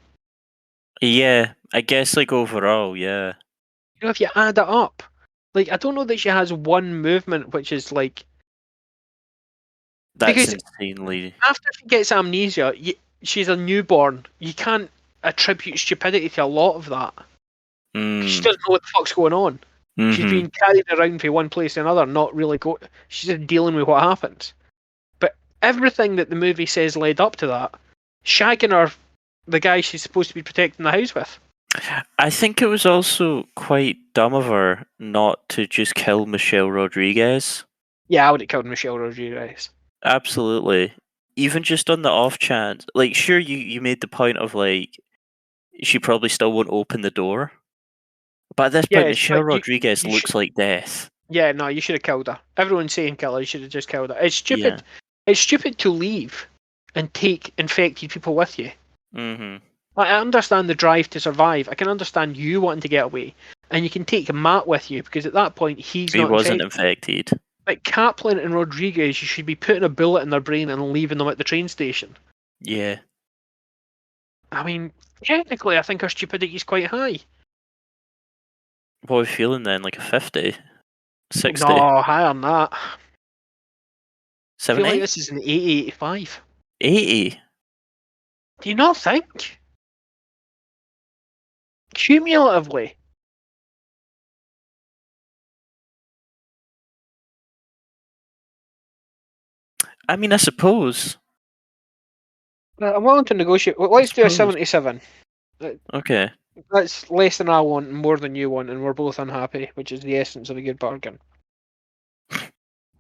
Yeah, I guess like overall, yeah.
If you add it up, like I don't know that she has one movement which is like.
That's insanely.
After she gets amnesia, she's a newborn. You can't attribute stupidity to a lot of that. She doesn't know what the fuck's going on. Mm-hmm. She's being carried around from one place to another, not really she's just dealing with what happens. But everything that the movie says led up to that, shagging her, the guy she's supposed to be protecting the house with.
I think it was also quite dumb of her not to just kill Michelle Rodriguez.
Yeah, I would have killed Michelle Rodriguez.
Absolutely. Even just on the off chance. Like, sure, you made the point of, like, she probably still won't open the door. But at this point, Michelle Rodriguez looks like death.
Yeah, no, you should have killed her. Everyone's saying kill her, you should have just killed her. It's stupid. Yeah. It's stupid to leave and take infected people with you.
Mm-hmm.
I understand the drive to survive. I can understand you wanting to get away. And you can take Matt with you, because at that point, he
wasn't infected.
But Kaplan and Rodriguez, you should be putting a bullet in their brain and leaving them at the train station.
Yeah.
I mean, technically, I think our stupidity is quite high.
What are we feeling then? Like a 50? 60?
No, higher than that.
70?
I feel like this is an 80, 85.
80?
Do you not think? Cumulatively.
I mean, I suppose.
I'm willing to negotiate. Let's do a 77.
Okay.
That's less than I want and more than you want, and we're both unhappy, which is the essence of a good bargain.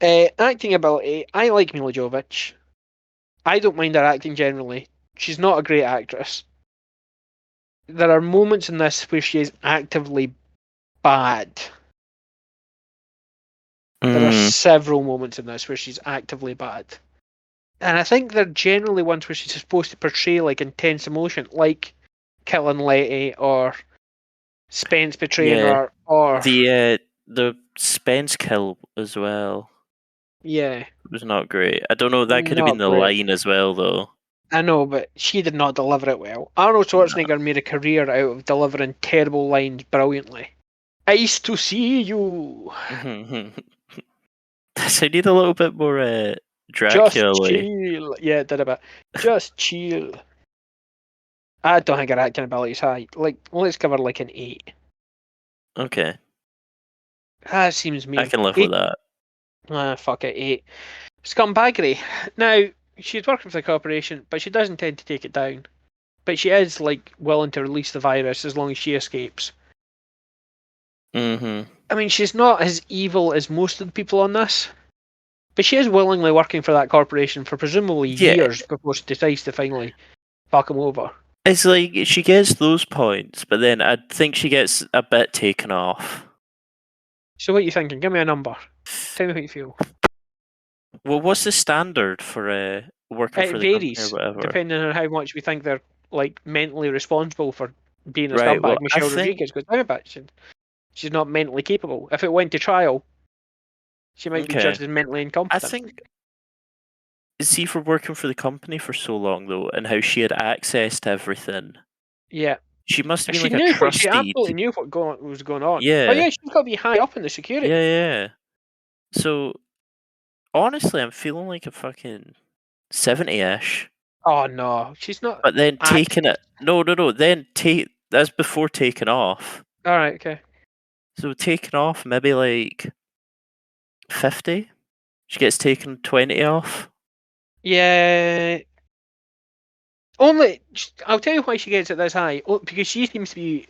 Acting ability. I like Milla Jovovich. I don't mind her acting generally. She's not a great actress. There are moments in this where she is actively bad. There are several moments in this where she's actively bad. And I think they're generally ones where she's supposed to portray like intense emotion, like killing Letty or Spence betraying her, or
the Spence kill as well.
Yeah,
it was not great. I don't know. That could have been the line as well, though.
I know, but she did not deliver it well. Arnold Schwarzenegger made a career out of delivering terrible lines brilliantly. Nice to see you.
Does it need a little bit more Dracula?
Just chill. Yeah, it did a bit. Just chill. I don't think her acting ability is high. Like, let's give her like an 8.
Okay.
That seems mean.
I can live with that.
Fuck it, 8. Scumbaggery. Now, she's working for the corporation, but she does intend to take it down. But she is, like, willing to release the virus as long as she escapes.
Mm-hmm.
I mean, she's not as evil as most of the people on this, but she is willingly working for that corporation for presumably years before she decides to finally fuck him over.
It's like she gets those points, but then I think she gets a bit taken off.
So what are you thinking? Give me a number. Tell me how you feel.
Well, what's the standard for working for the company or whatever?
Depending on how much we think they're like mentally responsible for being a
Right,
scumbag.
well,
Michelle Rodriguez goes down a bit. She's not mentally capable. If it went to trial, she might be judged as mentally incompetent.
I think, see, for working for the company for so long though, and how she had access to everything.
Yeah.
She must have been like a trusted.
She absolutely knew what was going on.
Yeah.
Oh yeah, she's got to be high up in the security.
Yeah. So, honestly, I'm feeling like a fucking 70-ish.
Oh no, she's not.
But then taking it. No. Then that's before taking off.
All right. Okay.
So taking off maybe like 50. She gets taken 20 off.
Yeah. I'll tell you why she gets it this high. Because she seems to be,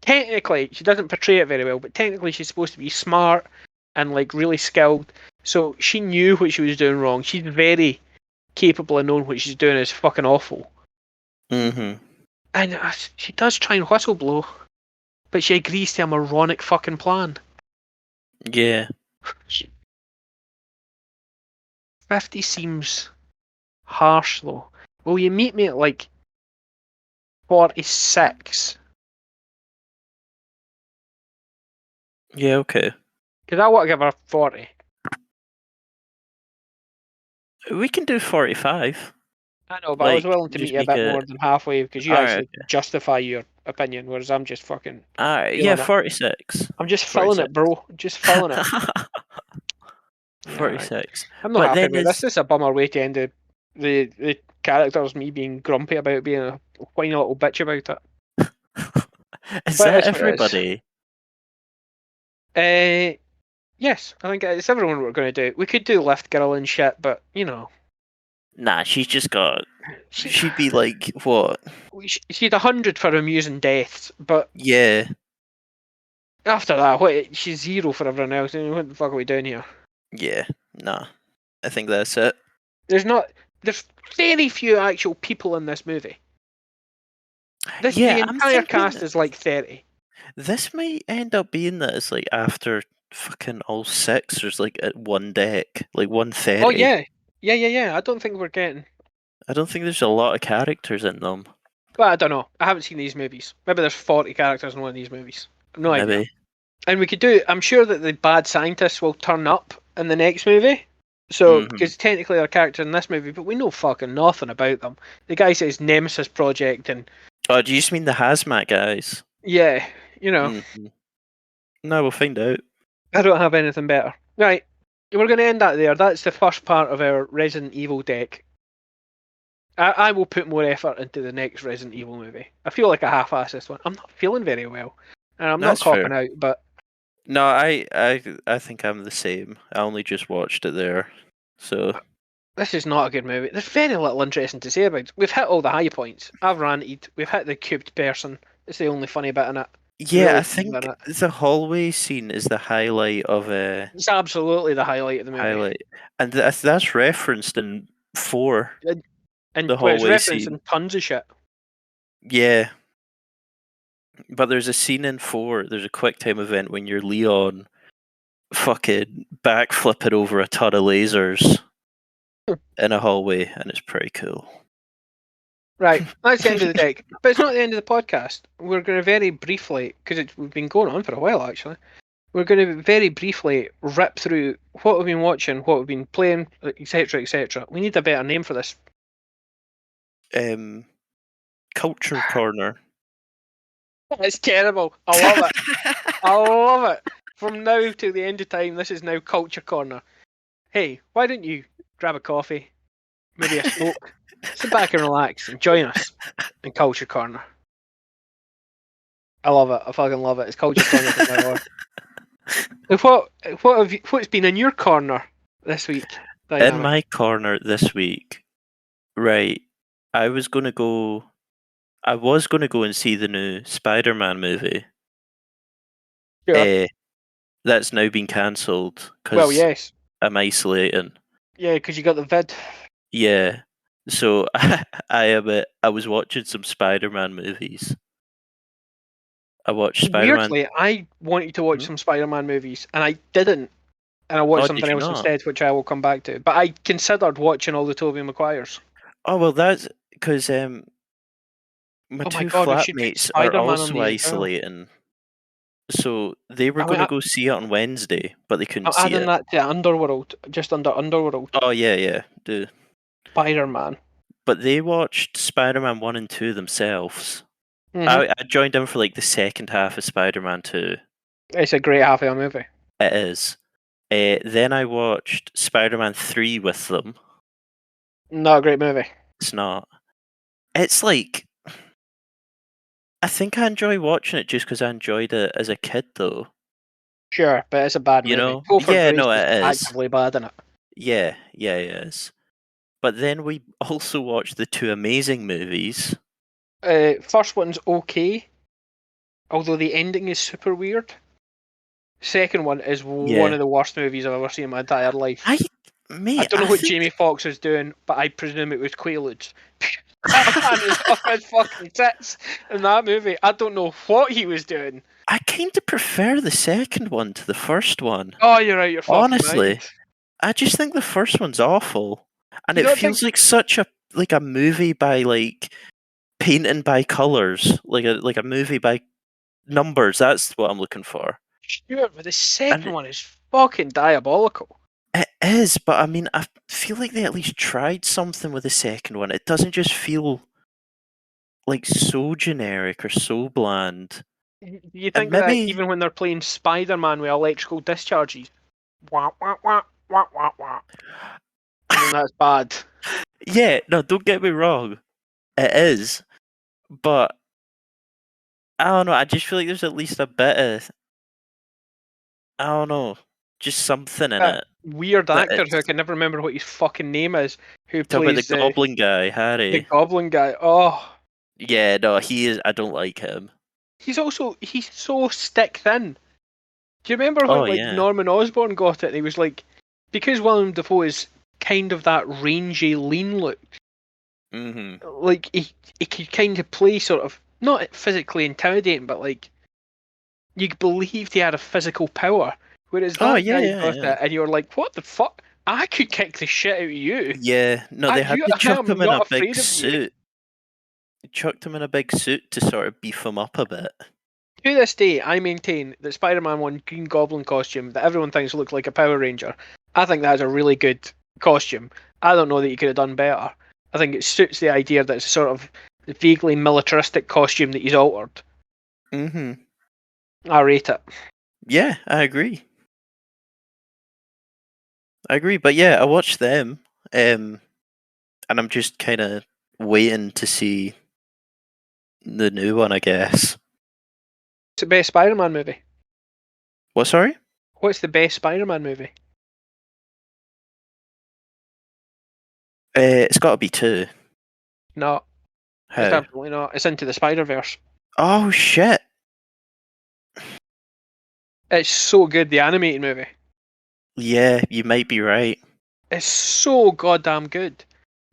technically, she doesn't portray it very well, but technically she's supposed to be smart and like really skilled. So she knew what she was doing wrong. She's very capable of knowing what she's doing is fucking awful.
Mm-hmm.
And she does try and whistleblow, but she agrees to a moronic fucking plan.
Yeah.
50 seems harsh though. Will you meet me at like 46?
Yeah, okay.
Because I want to give her 40.
We can do 45.
I know, but I was willing to meet you a bit more than halfway because you actually justify your opinion, whereas I'm just fucking.
Yeah, 46.
I'm just filling it, bro. Just filling it.
46.
I'm not happy about this. This is a bummer way to end the characters, me being grumpy about it, being a whiny little bitch about it.
Is that everybody?
Yes, I think it's everyone we're going to do. We could do Lift Girl and shit, but you know.
Nah, she's just got. She'd be like what?
She'd 100 for amusing deaths, but
yeah.
After that, she's 0 for everyone else. What the fuck are we doing here?
Yeah, nah. I think that's it.
There's very few actual people in this movie. The entire cast is like 30.
This might end up being that it's like after fucking all 6, there's like at one deck, like 130.
Oh yeah. I don't think we're getting.
I don't think there's a lot of characters in them.
Well, I don't know. I haven't seen these movies. Maybe there's 40 characters in one of these movies. No idea. And we could do. I'm sure that the bad scientists will turn up in the next movie. So, because technically they're characters in this movie, but we know fucking nothing about them. The guy says Nemesis Project and.
Oh, do you just mean the hazmat guys?
Yeah, you know.
Mm-hmm. No, we'll find out.
I don't have anything better. Right, we're going to end that there. That's the first part of our Resident Evil deck. I will put more effort into the next Resident Evil movie. I feel like a half-assed this one. I'm not feeling very well, and I'm not copping out, but.
No, I think I'm the same. I only just watched it there, so.
This is not a good movie. There's very little interesting to say about it. We've hit all the high points. I've ranted. We've hit the cubed person. It's the only funny bit in it.
Yeah, really I think the hallway scene is the highlight of
It's absolutely the highlight of the movie.
And that's referenced in 4.
And the hallway it's referenced scene. In tons of shit.
Yeah. But there's a scene in 4, there's a quick time event when you're Leon fucking backflipping over a ton of lasers in a hallway, and it's pretty cool.
Right, that's the end of the deck. But it's not the end of the podcast. We're going to very briefly, because we've been going on for a while actually, we're going to very briefly rip through what we've been watching, what we've been playing, etc, etc. We need a better name for this.
Culture Corner.
It's terrible. I love it. I love it. From now to the end of time, this is now Culture Corner. Hey, why don't you grab a coffee, maybe a smoke, sit back and relax and join us in Culture Corner. I love it. I fucking love it. It's Culture Corner from now on. What's been in your corner this week? Dynamic?
In my corner this week, right? I was gonna go and see the new Spider-Man movie.
Sure.
That's now been cancelled
Well,
because
yes.
I'm isolating.
Yeah, because you got the vid.
Yeah. So I was watching some Spider-Man movies. I watched Spider-Man.
Weirdly, I wanted to watch
Hmm?
some Spider-Man movies, and I didn't. And I watched
Oh,
something
did you
else
not?
instead, which I will come back to. But I considered watching all the Tobey Maguires.
Oh well, that's because my
Oh my
two
god, we should put
flatmates are
Spider-Man on
also
these as well.
isolating. So they were
I mean,
going to go see it on Wednesday, but they couldn't
I'm
see
adding
it.
that to Underworld, just under Underworld.
Oh yeah, do.
Spider-Man.
But they watched Spider-Man 1 and 2 themselves.
Mm-hmm.
I joined in for like the second half of Spider-Man 2.
It's a great half-hour movie.
It is. Then I watched Spider-Man 3 with them.
Not a great movie.
It's not. It's like, I think I enjoy watching it just because I enjoyed it as a kid, though.
Sure, but it's a bad
You
movie.
know?
Topher
Yeah,
Grace
no,
is
it is.
actively bad in it.
Yeah, it is. But then we also watched the two amazing movies.
First one's okay, although the ending is super weird. Second one is one
Yeah.
of the worst movies I've ever seen in my entire life. I
Mate,
don't know what
think
Jamie Foxx was doing, but I presume it was Quaaludes. That man was off his fucking tits in that movie. I don't know what he was doing.
I kind of prefer the second one to the first one.
Oh, you're out your fucking
Honestly,
mind.
I just think the first one's awful, and
You
it
don't think?
feels like such a movie by like painting by colors, like a movie by numbers. That's what I'm looking for.
Sure, but the second
And
one is fucking diabolical.
it is, but I mean, I feel like they at least tried something with the second one. It doesn't just feel like so generic or so bland.
You
And
think that
maybe,
even when they're playing Spider-Man with electrical discharges, wah wah wah wah wah wah, and then that's bad.
yeah, no, don't get me wrong, it is, but I don't know. I just feel like there's at least a bit of, I don't know, just something in
That
it.
weird
That
actor who I
it's
can never remember what his fucking name is, who
talk about the
plays
Goblin guy,
the
Harry.
Goblin guy. Oh,
Yeah, no, he is. I don't like him.
he's so stick thin. Do you remember
Oh
when like
yeah.
Norman Osborn got it and he was like, because Willem Dafoe is kind of that rangy, lean look, like he could kind of play sort of not physically intimidating, but like you believed he had a physical power. Whereas
Oh
that
yeah,
guy
yeah,
got
yeah.
it, and you were like, "What the fuck? I could kick the shit out of you.
Yeah, no, they had to
I
chuck
am
him in
not
a big
afraid of you."
suit. Chucked him in a big suit to sort of beef him up a bit.
To this day, I maintain that Spider-Man 1 Green Goblin costume that everyone thinks looks like a Power Ranger. I think that is a really good costume. I don't know that you could have done better. I think it suits the idea that it's sort of the vaguely militaristic costume that he's altered. I rate it.
Yeah, I agree. But yeah, I watched them, and I'm just kind of waiting to see the new one, I guess.
What's the best Spider-Man movie?
What? Sorry?
What's the best Spider-Man movie?
It's got to be two.
No, it's
How?
absolutely not. It's Into the Spider-Verse.
Oh shit!
It's so good, the animated movie.
Yeah, you might be right.
It's so goddamn good.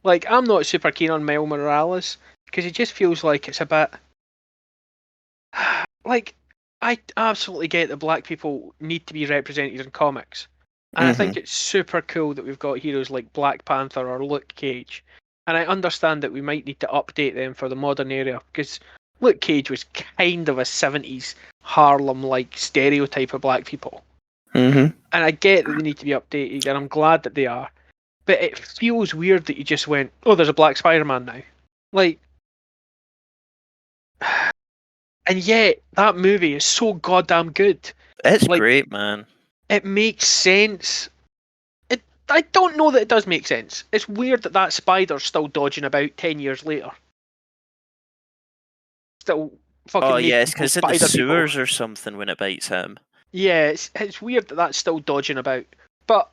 Like, I'm not super keen on Miles Morales because it just feels like it's a bit. Like, I absolutely get that black people need to be represented in comics. And I think it's super cool that we've got heroes like Black Panther or Luke Cage. And I understand that we might need to update them for the modern era because Luke Cage was kind of a 70s Harlem like stereotype of black people. And I get that they need to be updated, and I'm glad that they are. But it feels weird that you just went, "Oh, there's a Black Spider-Man now." Like, and yet that movie is so goddamn good.
It's
Like,
great, man.
it makes sense. I don't know that it does make sense. It's weird that that spider's still dodging about 10 years later. Still fucking
Oh
making
yeah, it's
people
because in the
spider people.
sewers or something when it bites him.
Yeah, it's weird that that's still dodging about. But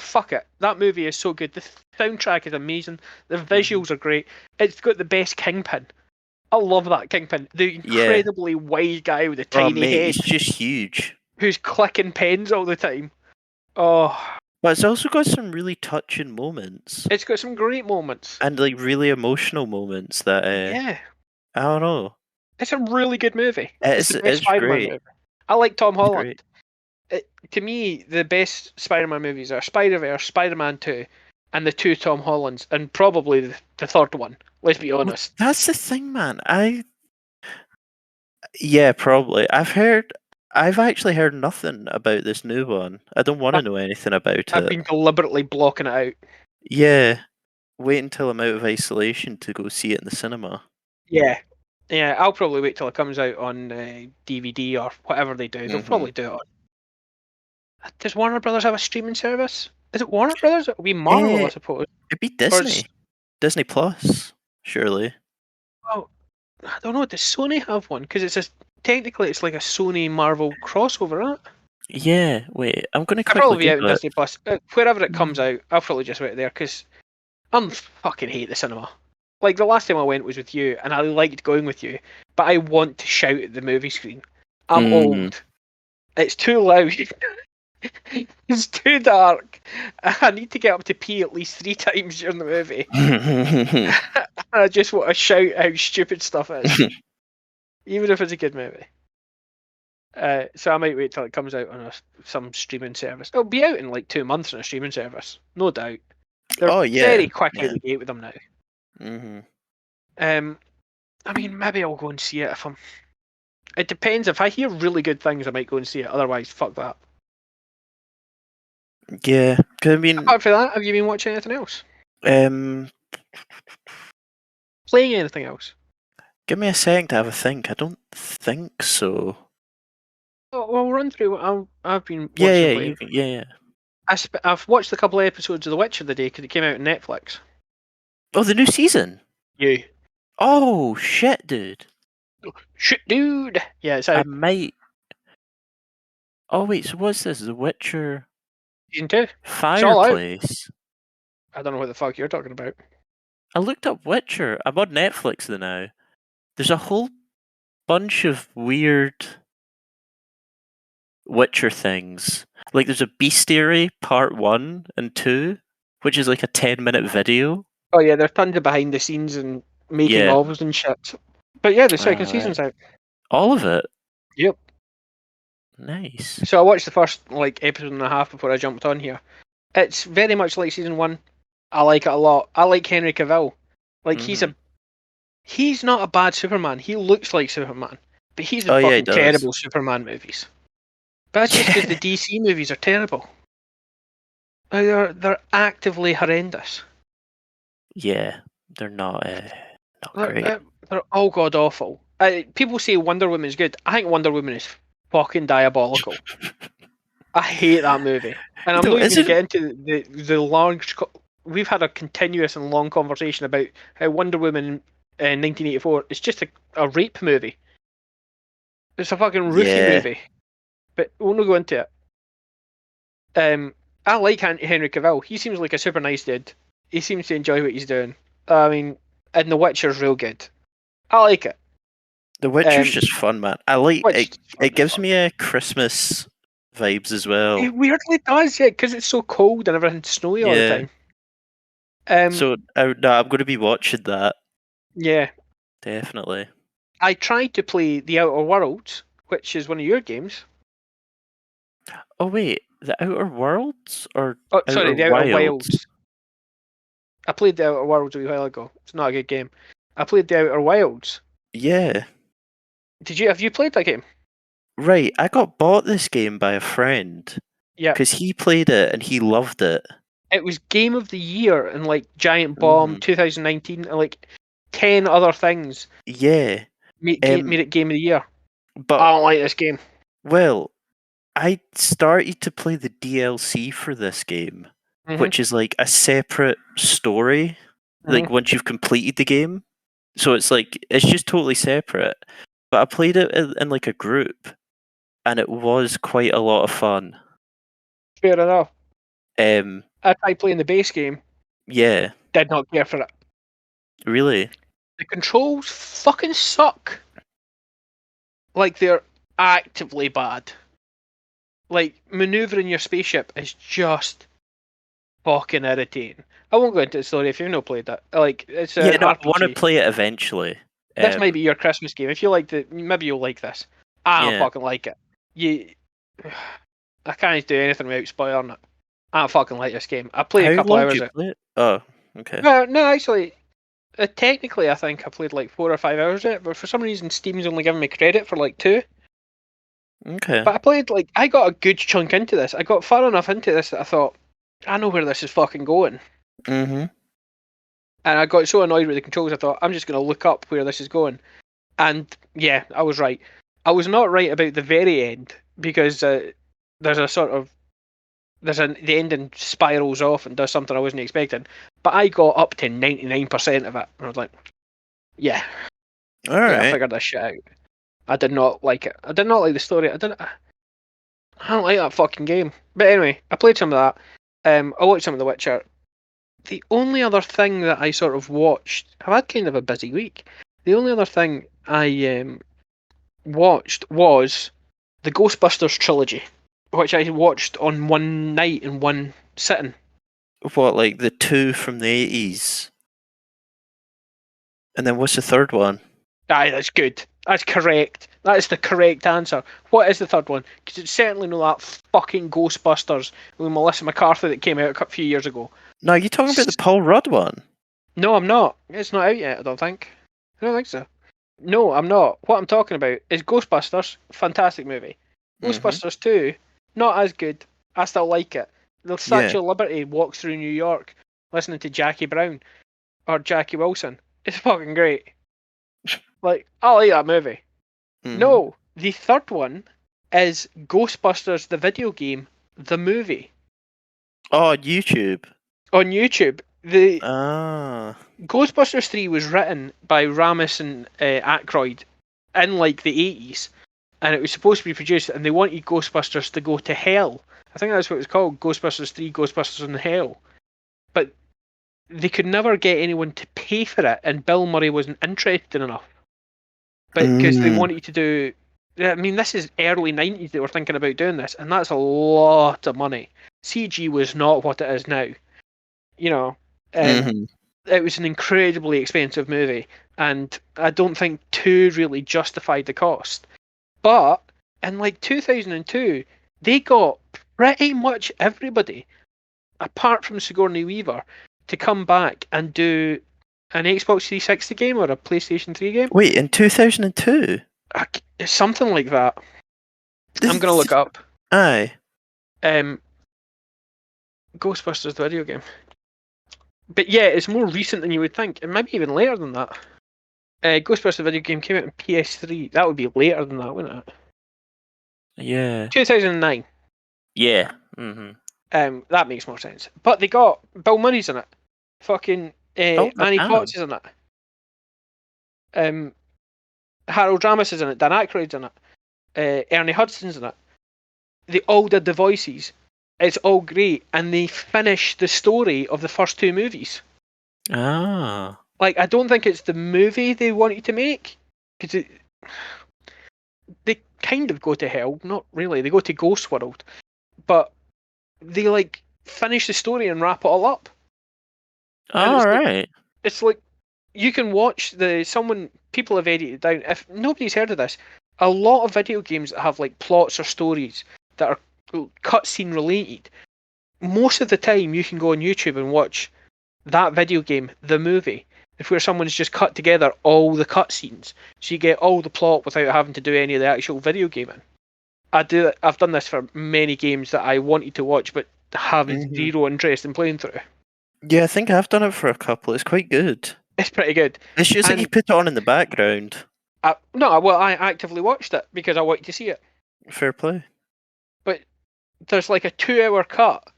fuck it, that movie is so good. The soundtrack is amazing. The visuals are great. It's got the best Kingpin. I love that Kingpin. The
Yeah.
incredibly wide guy with the
Oh
tiny
mate,
head
he's just huge.
who's clicking pens all the time. Oh,
But it's also got some really touching moments
it's got some great moments.
and like really emotional moments that
Yeah,
I don't know.
it's a really good movie. It's the best
It's
Spider-Man
great.
movie. I like Tom
It's
Holland.
great.
To me, the best Spider-Man movies are Spider-Verse, Spider-Man 2, and the two Tom Hollands, and probably the third one. Let's be
Well,
honest.
that's the thing, man. Yeah, probably. I've actually heard nothing about this new one. I don't want to
I've,
know anything about
I've
it.
been deliberately blocking it out.
Yeah, wait until I'm out of isolation to go see it in the cinema.
Yeah. Yeah, I'll probably wait till it comes out on DVD or whatever they do. They'll probably do it on. Does Warner Brothers have a streaming service? Is it Warner Brothers? It'll be Marvel, I suppose.
It'd be
Or
Disney. Disney Plus, surely.
well, I don't know. Does Sony have one? Because technically it's like a Sony Marvel crossover, right?
Yeah, wait, I'm gonna
I'll
quickly
probably be out in
Google it.
Disney Plus. Wherever it comes out, I'll probably just wait there because I'm fucking hate the cinema. Like the last time I went was with you, and I liked going with you, but I want to shout at the movie screen. I'm old. It's too loud. It's too dark. I need to get up to pee at least 3 times during the movie. I just want to shout how stupid stuff is, even if it's a good movie. So I might wait till it comes out on some streaming service. It'll be out in like 2 months on a streaming service, no doubt. They're very quick out the gate with them now. I mean, maybe I'll go and see it if I'm. It depends. If I hear really good things, I might go and see it. Otherwise, fuck that.
Yeah, 'cause I mean,
apart from that, have you been watching anything else?
Playing
anything else?
Give me a second to have a think. I don't think so.
Oh, well, we'll run through what I've been watching.
Yeah.
I've watched a couple of episodes of The Witcher the day because it came out on Netflix.
Oh, the new season.
Yeah.
Oh shit, dude.
Shit, dude. Yeah, it's out.
I might. Oh wait, so what's this? The Witcher
Season 2.
Fireplace.
I don't know what the fuck you're talking about.
I looked up Witcher. I'm on Netflix now. There's a whole bunch of weird Witcher things. Like there's a Bestiary Part 1 and 2, which is like a 10-minute video.
Oh yeah, there's tons of behind the scenes and making ofs and shit. But yeah, the second season's out.
All of it?
Yep.
Nice.
So I watched the first episode and a half before I jumped on here. It's very much like season 1. I like it a lot. I like Henry Cavill. Like he's not a bad Superman. He looks like Superman, but he's in fucking terrible Superman movies. But that's just because the DC movies are terrible. They're actively horrendous.
Yeah, they're not great.
They're all god awful. People say Wonder Woman is good. I think Wonder Woman is fucking diabolical. I hate that movie, and I'm not even going to get into the large. We've had a continuous and long conversation about how Wonder Woman in 1984 is just a rape movie. It's a fucking roofie movie, but we'll not go into it. I like Henry Cavill. He seems like a super nice dude. He seems to enjoy what he's doing. I mean, and The Witcher's real good. I like it.
The Witcher's just fun, man. I like it. It gives me a Christmas vibes as well.
It weirdly does, yeah, because it's so cold and everything's snowy all the time.
So I'm going to be watching that.
Yeah,
definitely.
I tried to play The Outer Worlds, which is one of your games.
Oh wait, The Outer Worlds or
The Outer Wilds. I played The Outer Worlds a wee while ago. It's not a good game. I played The Outer Wilds.
Yeah.
Have you played that game?
Right, I got bought this game by a friend.
Yeah.
Because he played it and he loved it.
It was Game of the Year in Giant Bomb 2019 and 10 other things.
Yeah.
Made it Game of the Year.
But
I don't like this game.
Well, I started to play the DLC for this game, which is like a separate story. Like once you've completed the game. So it's just totally separate. But I played it in like a group. and it was quite a lot of fun.
Fair enough.
Um,
I tried playing the base game.
yeah,
Did not care for it.
really.
The controls fucking suck. Like, they're actively bad. Like, maneuvering your spaceship is just fucking irritating. I won't go into the story if you've not played that. Like, it's an
I
RPG.
want to play it eventually.
This might be your Christmas game. If you like maybe you'll like this. I don't
Yeah.
fucking like it. I can't do anything without spoiling it. I don't fucking like this game. I played a couple hours
How long did you play it? Oh, okay.
No, actually, technically I think I played like 4 or 5 hours of it, but for some reason Steam's only giving me credit for like 2.
Okay.
But I played I got a good chunk into this. I got far enough into this that I thought, I know where this is fucking going.
Mm-hmm.
And I got so annoyed with the controls, I thought, I'm just going to look up where this is going. And yeah, I was right. I was not right about the very end, because there's a sort of, the ending spirals off and does something I wasn't expecting. But I got up to 99% of it, and I was like, yeah.
Alright.
Yeah, I figured this shit out. I did not like it. I did not like the story. I don't like that fucking game. But anyway, I played some of that. I watched some of The Witcher. The only other thing that I sort of watched, I've had kind of a busy week. The only other thing I watched was the Ghostbusters trilogy, which I watched on one night in one sitting.
What, like the 2 from the 80s? And then what's the third one?
Aye, that's good. That's correct. That is the correct answer. What is the third one? Because it's certainly not that fucking Ghostbusters with Melissa McCarthy that came out a few years ago.
No, you're talking about the Paul Rudd one.
No, I'm not. It's not out yet, I don't think. I don't think so. No, I'm not. What I'm talking about is Ghostbusters. Fantastic movie. Ghostbusters 2, not as good. I still like it. The Statue of Liberty walks through New York listening to Jackie Brown or Jackie Wilson. It's fucking great. Like, I like that movie. No, the third one is Ghostbusters the video game, the movie.
Oh, YouTube.
On YouTube. The
Ghostbusters
3 was written by Ramis and Aykroyd in like the 80s, and it was supposed to be produced, and they wanted Ghostbusters to go to hell. I think that's what it was called, Ghostbusters 3, Ghostbusters in Hell. But they could never get anyone to pay for it, and Bill Murray wasn't interested enough. But because they wanted to do, I mean, this is early 90s they were thinking about doing this, and that's a lot of money. CG was not what it is now. You know, it was an incredibly expensive movie, and I don't think 2 really justified the cost. But in like 2002, they got pretty much everybody, apart from Sigourney Weaver, to come back and do an Xbox 360 game or a PlayStation 3 game.
Wait, in 2002?
Something like that. I'm going to look up.
Aye.
Ghostbusters, the video game. But yeah, it's more recent than you would think. It might be even later than that. Ghostbusters video game came out on PS3. That would be later than that, wouldn't it?
Yeah.
2009.
Yeah.
That makes more sense. But they got Bill Murray's in it. Fucking Annie Potts is in it. Harold Ramis is in it. Dan Aykroyd's in it. Ernie Hudson's in it. They all did the voices. It's all great, and they finish the story of the first 2 movies. Like, I don't think it's the movie they wanted to make, because they kind of go to hell. Not really. They go to Ghost World, but they like finish the story and wrap it all up.
Alright.
It's like you can watch people have edited it down. If nobody's heard of this, a lot of video games that have like plots or stories that are cutscene related, most of the time you can go on YouTube and watch that video game, the movie, where someone's just cut together all the cutscenes, so you get all the plot without having to do any of the actual video gaming. I've done this for many games that I wanted to watch but have zero interest in playing through.
Yeah, I think I've done it for a couple. It's quite good.
It's pretty good.
It's just like you put it on in the background.
I actively watched it because I wanted to see it. Fair play. But there's like a 2-hour cut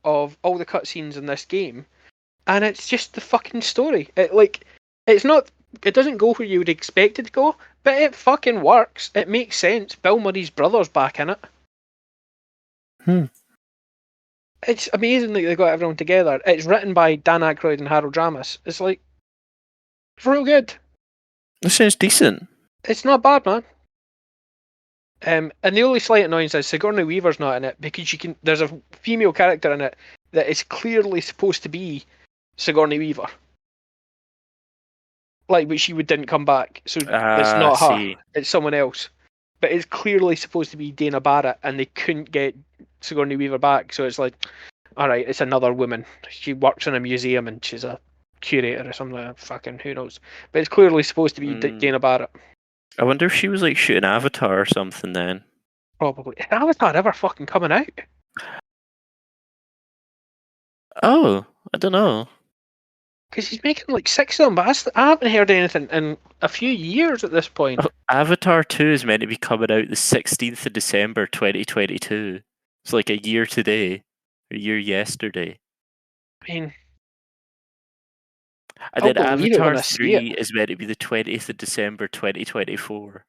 of all the cutscenes in this game, and it's just the fucking story. It doesn't go where you would expect it to go, But it fucking works. It makes sense. Bill Murray's brother's back in it. It's amazing that they got everyone together. It's written by Dan Aykroyd and Harold Ramis. It's like, it's real good.
It sounds decent.
It's not bad, man. And the only slight annoyance is Sigourney Weaver's not in it because there's a female character in it that is clearly supposed to be Sigourney Weaver. Like, but she didn't come back, so it's not her.
See.
It's someone else. But it's clearly supposed to be Dana Barrett, and they couldn't get Sigourney Weaver back, so it's like, all right, it's another woman. She works in a museum, and she's a curator or something. Fucking who knows? But it's clearly supposed to be Dana Barrett.
I wonder if she was like shooting Avatar or something then.
Probably. Is Avatar ever fucking coming out?
Oh, I don't know.
Because he's making like 6 of them, but I haven't heard anything in a few years at this point.
Avatar 2 is meant to be coming out the 16th of December 2022. It's like a year today. A year yesterday.
I mean...
And then Avatar 3 is meant to be the 20th of December 2024.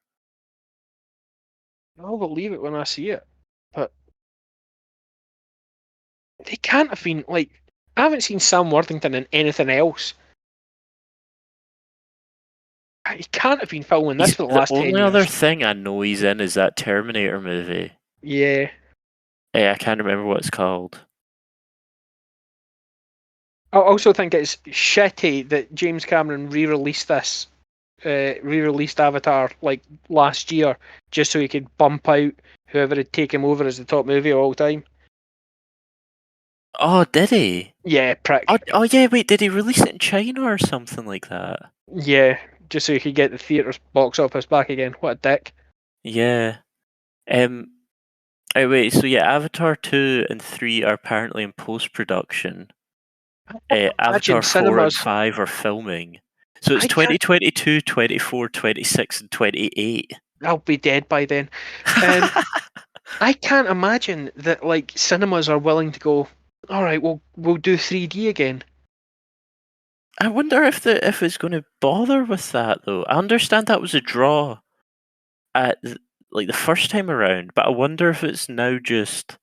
I'll believe it when I see it. But... they can't have been, like... I haven't seen Sam Worthington in anything else. He can't have been filming this for the last 10 years.
The only other thing I know he's in is that Terminator movie.
Yeah.
I can't remember what it's called.
I also think it's shitty that James Cameron re-released Avatar like last year just so he could bump out whoever had taken him over as the top movie of all time.
Oh, did he?
Yeah, prick.
Oh yeah, wait, did he release it in China or something like that?
Yeah, just so he could get the theatre's box office back again. What a dick.
Yeah. Wait, so yeah, Avatar 2 and 3 are apparently in post-production. Avatar 4 and 5 are filming. So it's 2022, 24, 26 and 28.
I'll be dead by then. I can't imagine that like cinemas are willing to go, all right, we'll do 3D again.
I wonder if it's going to bother with that though. I understand that was a draw at like the first time around, but I wonder if it's now just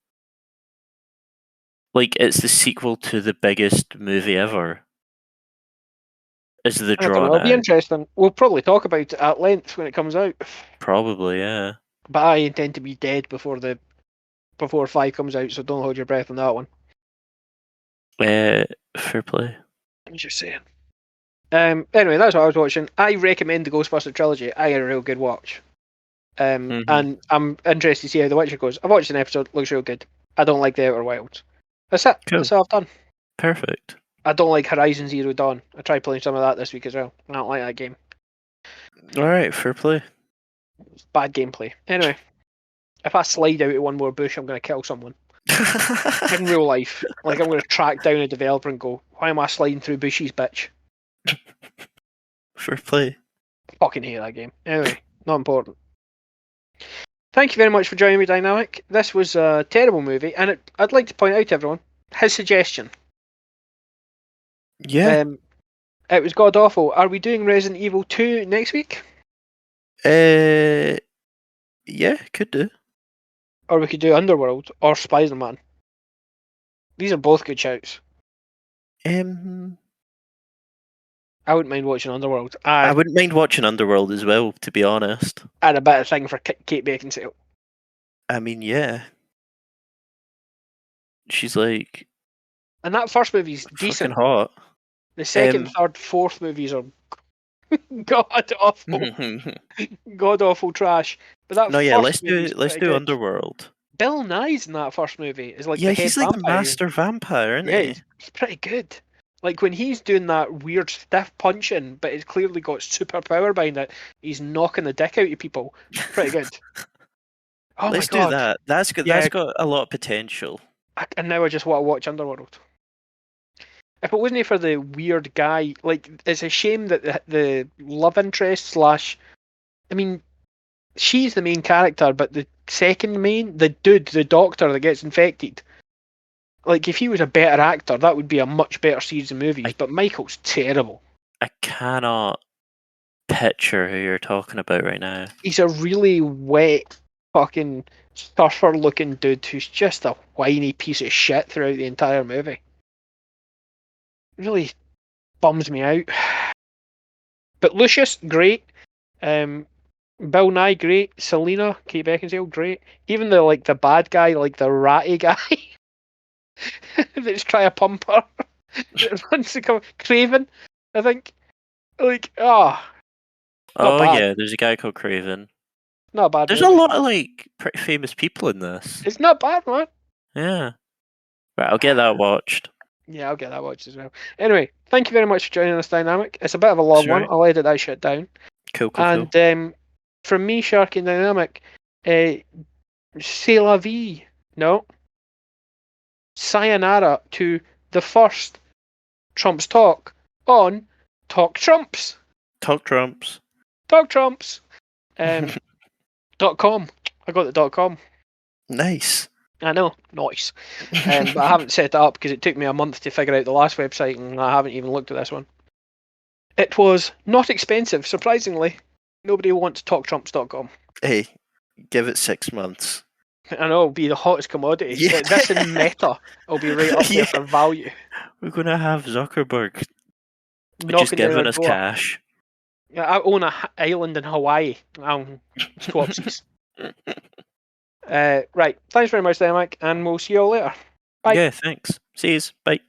like it's the sequel to the biggest movie ever. Is the draw?
It'll be interesting. We'll probably talk about it at length when it comes out.
Probably, yeah.
But I intend to be dead before 5 comes out, so don't hold your breath on that one.
Fair play.
I'm just saying. Anyway, that's what I was watching. I recommend the Ghostbusters trilogy. I had a real good watch. And I'm interested to see how The Witcher goes. I've watched an episode, looks real good. I don't like The Outer Wilds. That's it. Cool. That's all I've done.
Perfect.
I don't like Horizon Zero Dawn. I tried playing some of that this week as well. I don't like that game.
Alright, fair play.
It's bad gameplay. Anyway, if I slide out of one more bush, I'm going to kill someone. In real life. Like, I'm going to track down a developer and go, why am I sliding through bushes, bitch?
Fair play.
Fucking hate that game. Anyway, not important. Thank you very much for joining me, Dynamic. This was a terrible movie, and I'd like to point out to everyone his suggestion.
Yeah.
It was god awful. Are we doing Resident Evil 2 next week?
Yeah, could do.
Or we could do Underworld or Spider-Man. These are both good shouts.
I
wouldn't mind watching Underworld.
I wouldn't mind watching Underworld as well, to be honest.
I had a bit of thing for Kate Beckinsale.
I mean, yeah. She's like...
And that first movie's decent.
Fucking hot.
The second, third, fourth movies are god awful. God awful trash. But that
let's do Underworld.
Bill Nye's in that first movie is like
he's like the master vampire, isn't he?
He's pretty good. Like when he's doing that weird stiff punching, but it's clearly got super power behind it. He's knocking the dick out of people. Pretty good. Oh
let's
my God.
do that. That's good. Yeah. That's got a lot of potential.
And now I just want to watch Underworld. If it wasn't for the weird guy, like it's a shame that the love interest / I mean, she's the main character, but the second main, the dude, the doctor that gets infected. Like if he was a better actor, that would be a much better series of movies. But Michael's terrible.
I cannot picture who you're talking about right now.
He's a really wet, fucking surfer-looking dude who's just a whiny piece of shit throughout the entire movie. Really bums me out. But Lucius, great. Bill Nye, great. Selena, Kate Beckinsale, great. Even the bad guy, like the ratty guy, that's trying to pump her. That runs to come. Craven, I think.
Oh
bad.
yeah, there's a guy called Craven.
Not a bad.
There's
movie.
a lot of pretty famous people in this.
It's not bad, man.
Yeah. Right, I'll get that watched.
Yeah, I'll get that watched as well. Anyway, thank you very much for joining us, Dynamic. It's a bit of a long one. I'll edit that shit down.
Cool.
And from me, Sharky and Dynamic, c'est la vie. No. Sayonara to the first Trump's Talk on Talk Trumps.
Talk Trumps.
Talk Trumps. .com. I got the .com.
Nice.
I know, nice. But I haven't set it up because it took me a month to figure out the last website, and I haven't even looked at this one. It was not expensive, surprisingly. Nobody wants TalkTrumps.com.
Hey, give it 6 months.
I know, it'll be the hottest commodity.
Yeah.
This in Meta will be right up there for value.
We're going to have Zuckerberg
Knocking
just giving
down
us
door.
cash.
Yeah, I own an island in Hawaii. Swapsies. Right, thanks very much, Mike, and we'll see you all later. Bye.
Yeah, thanks. See yous. Bye.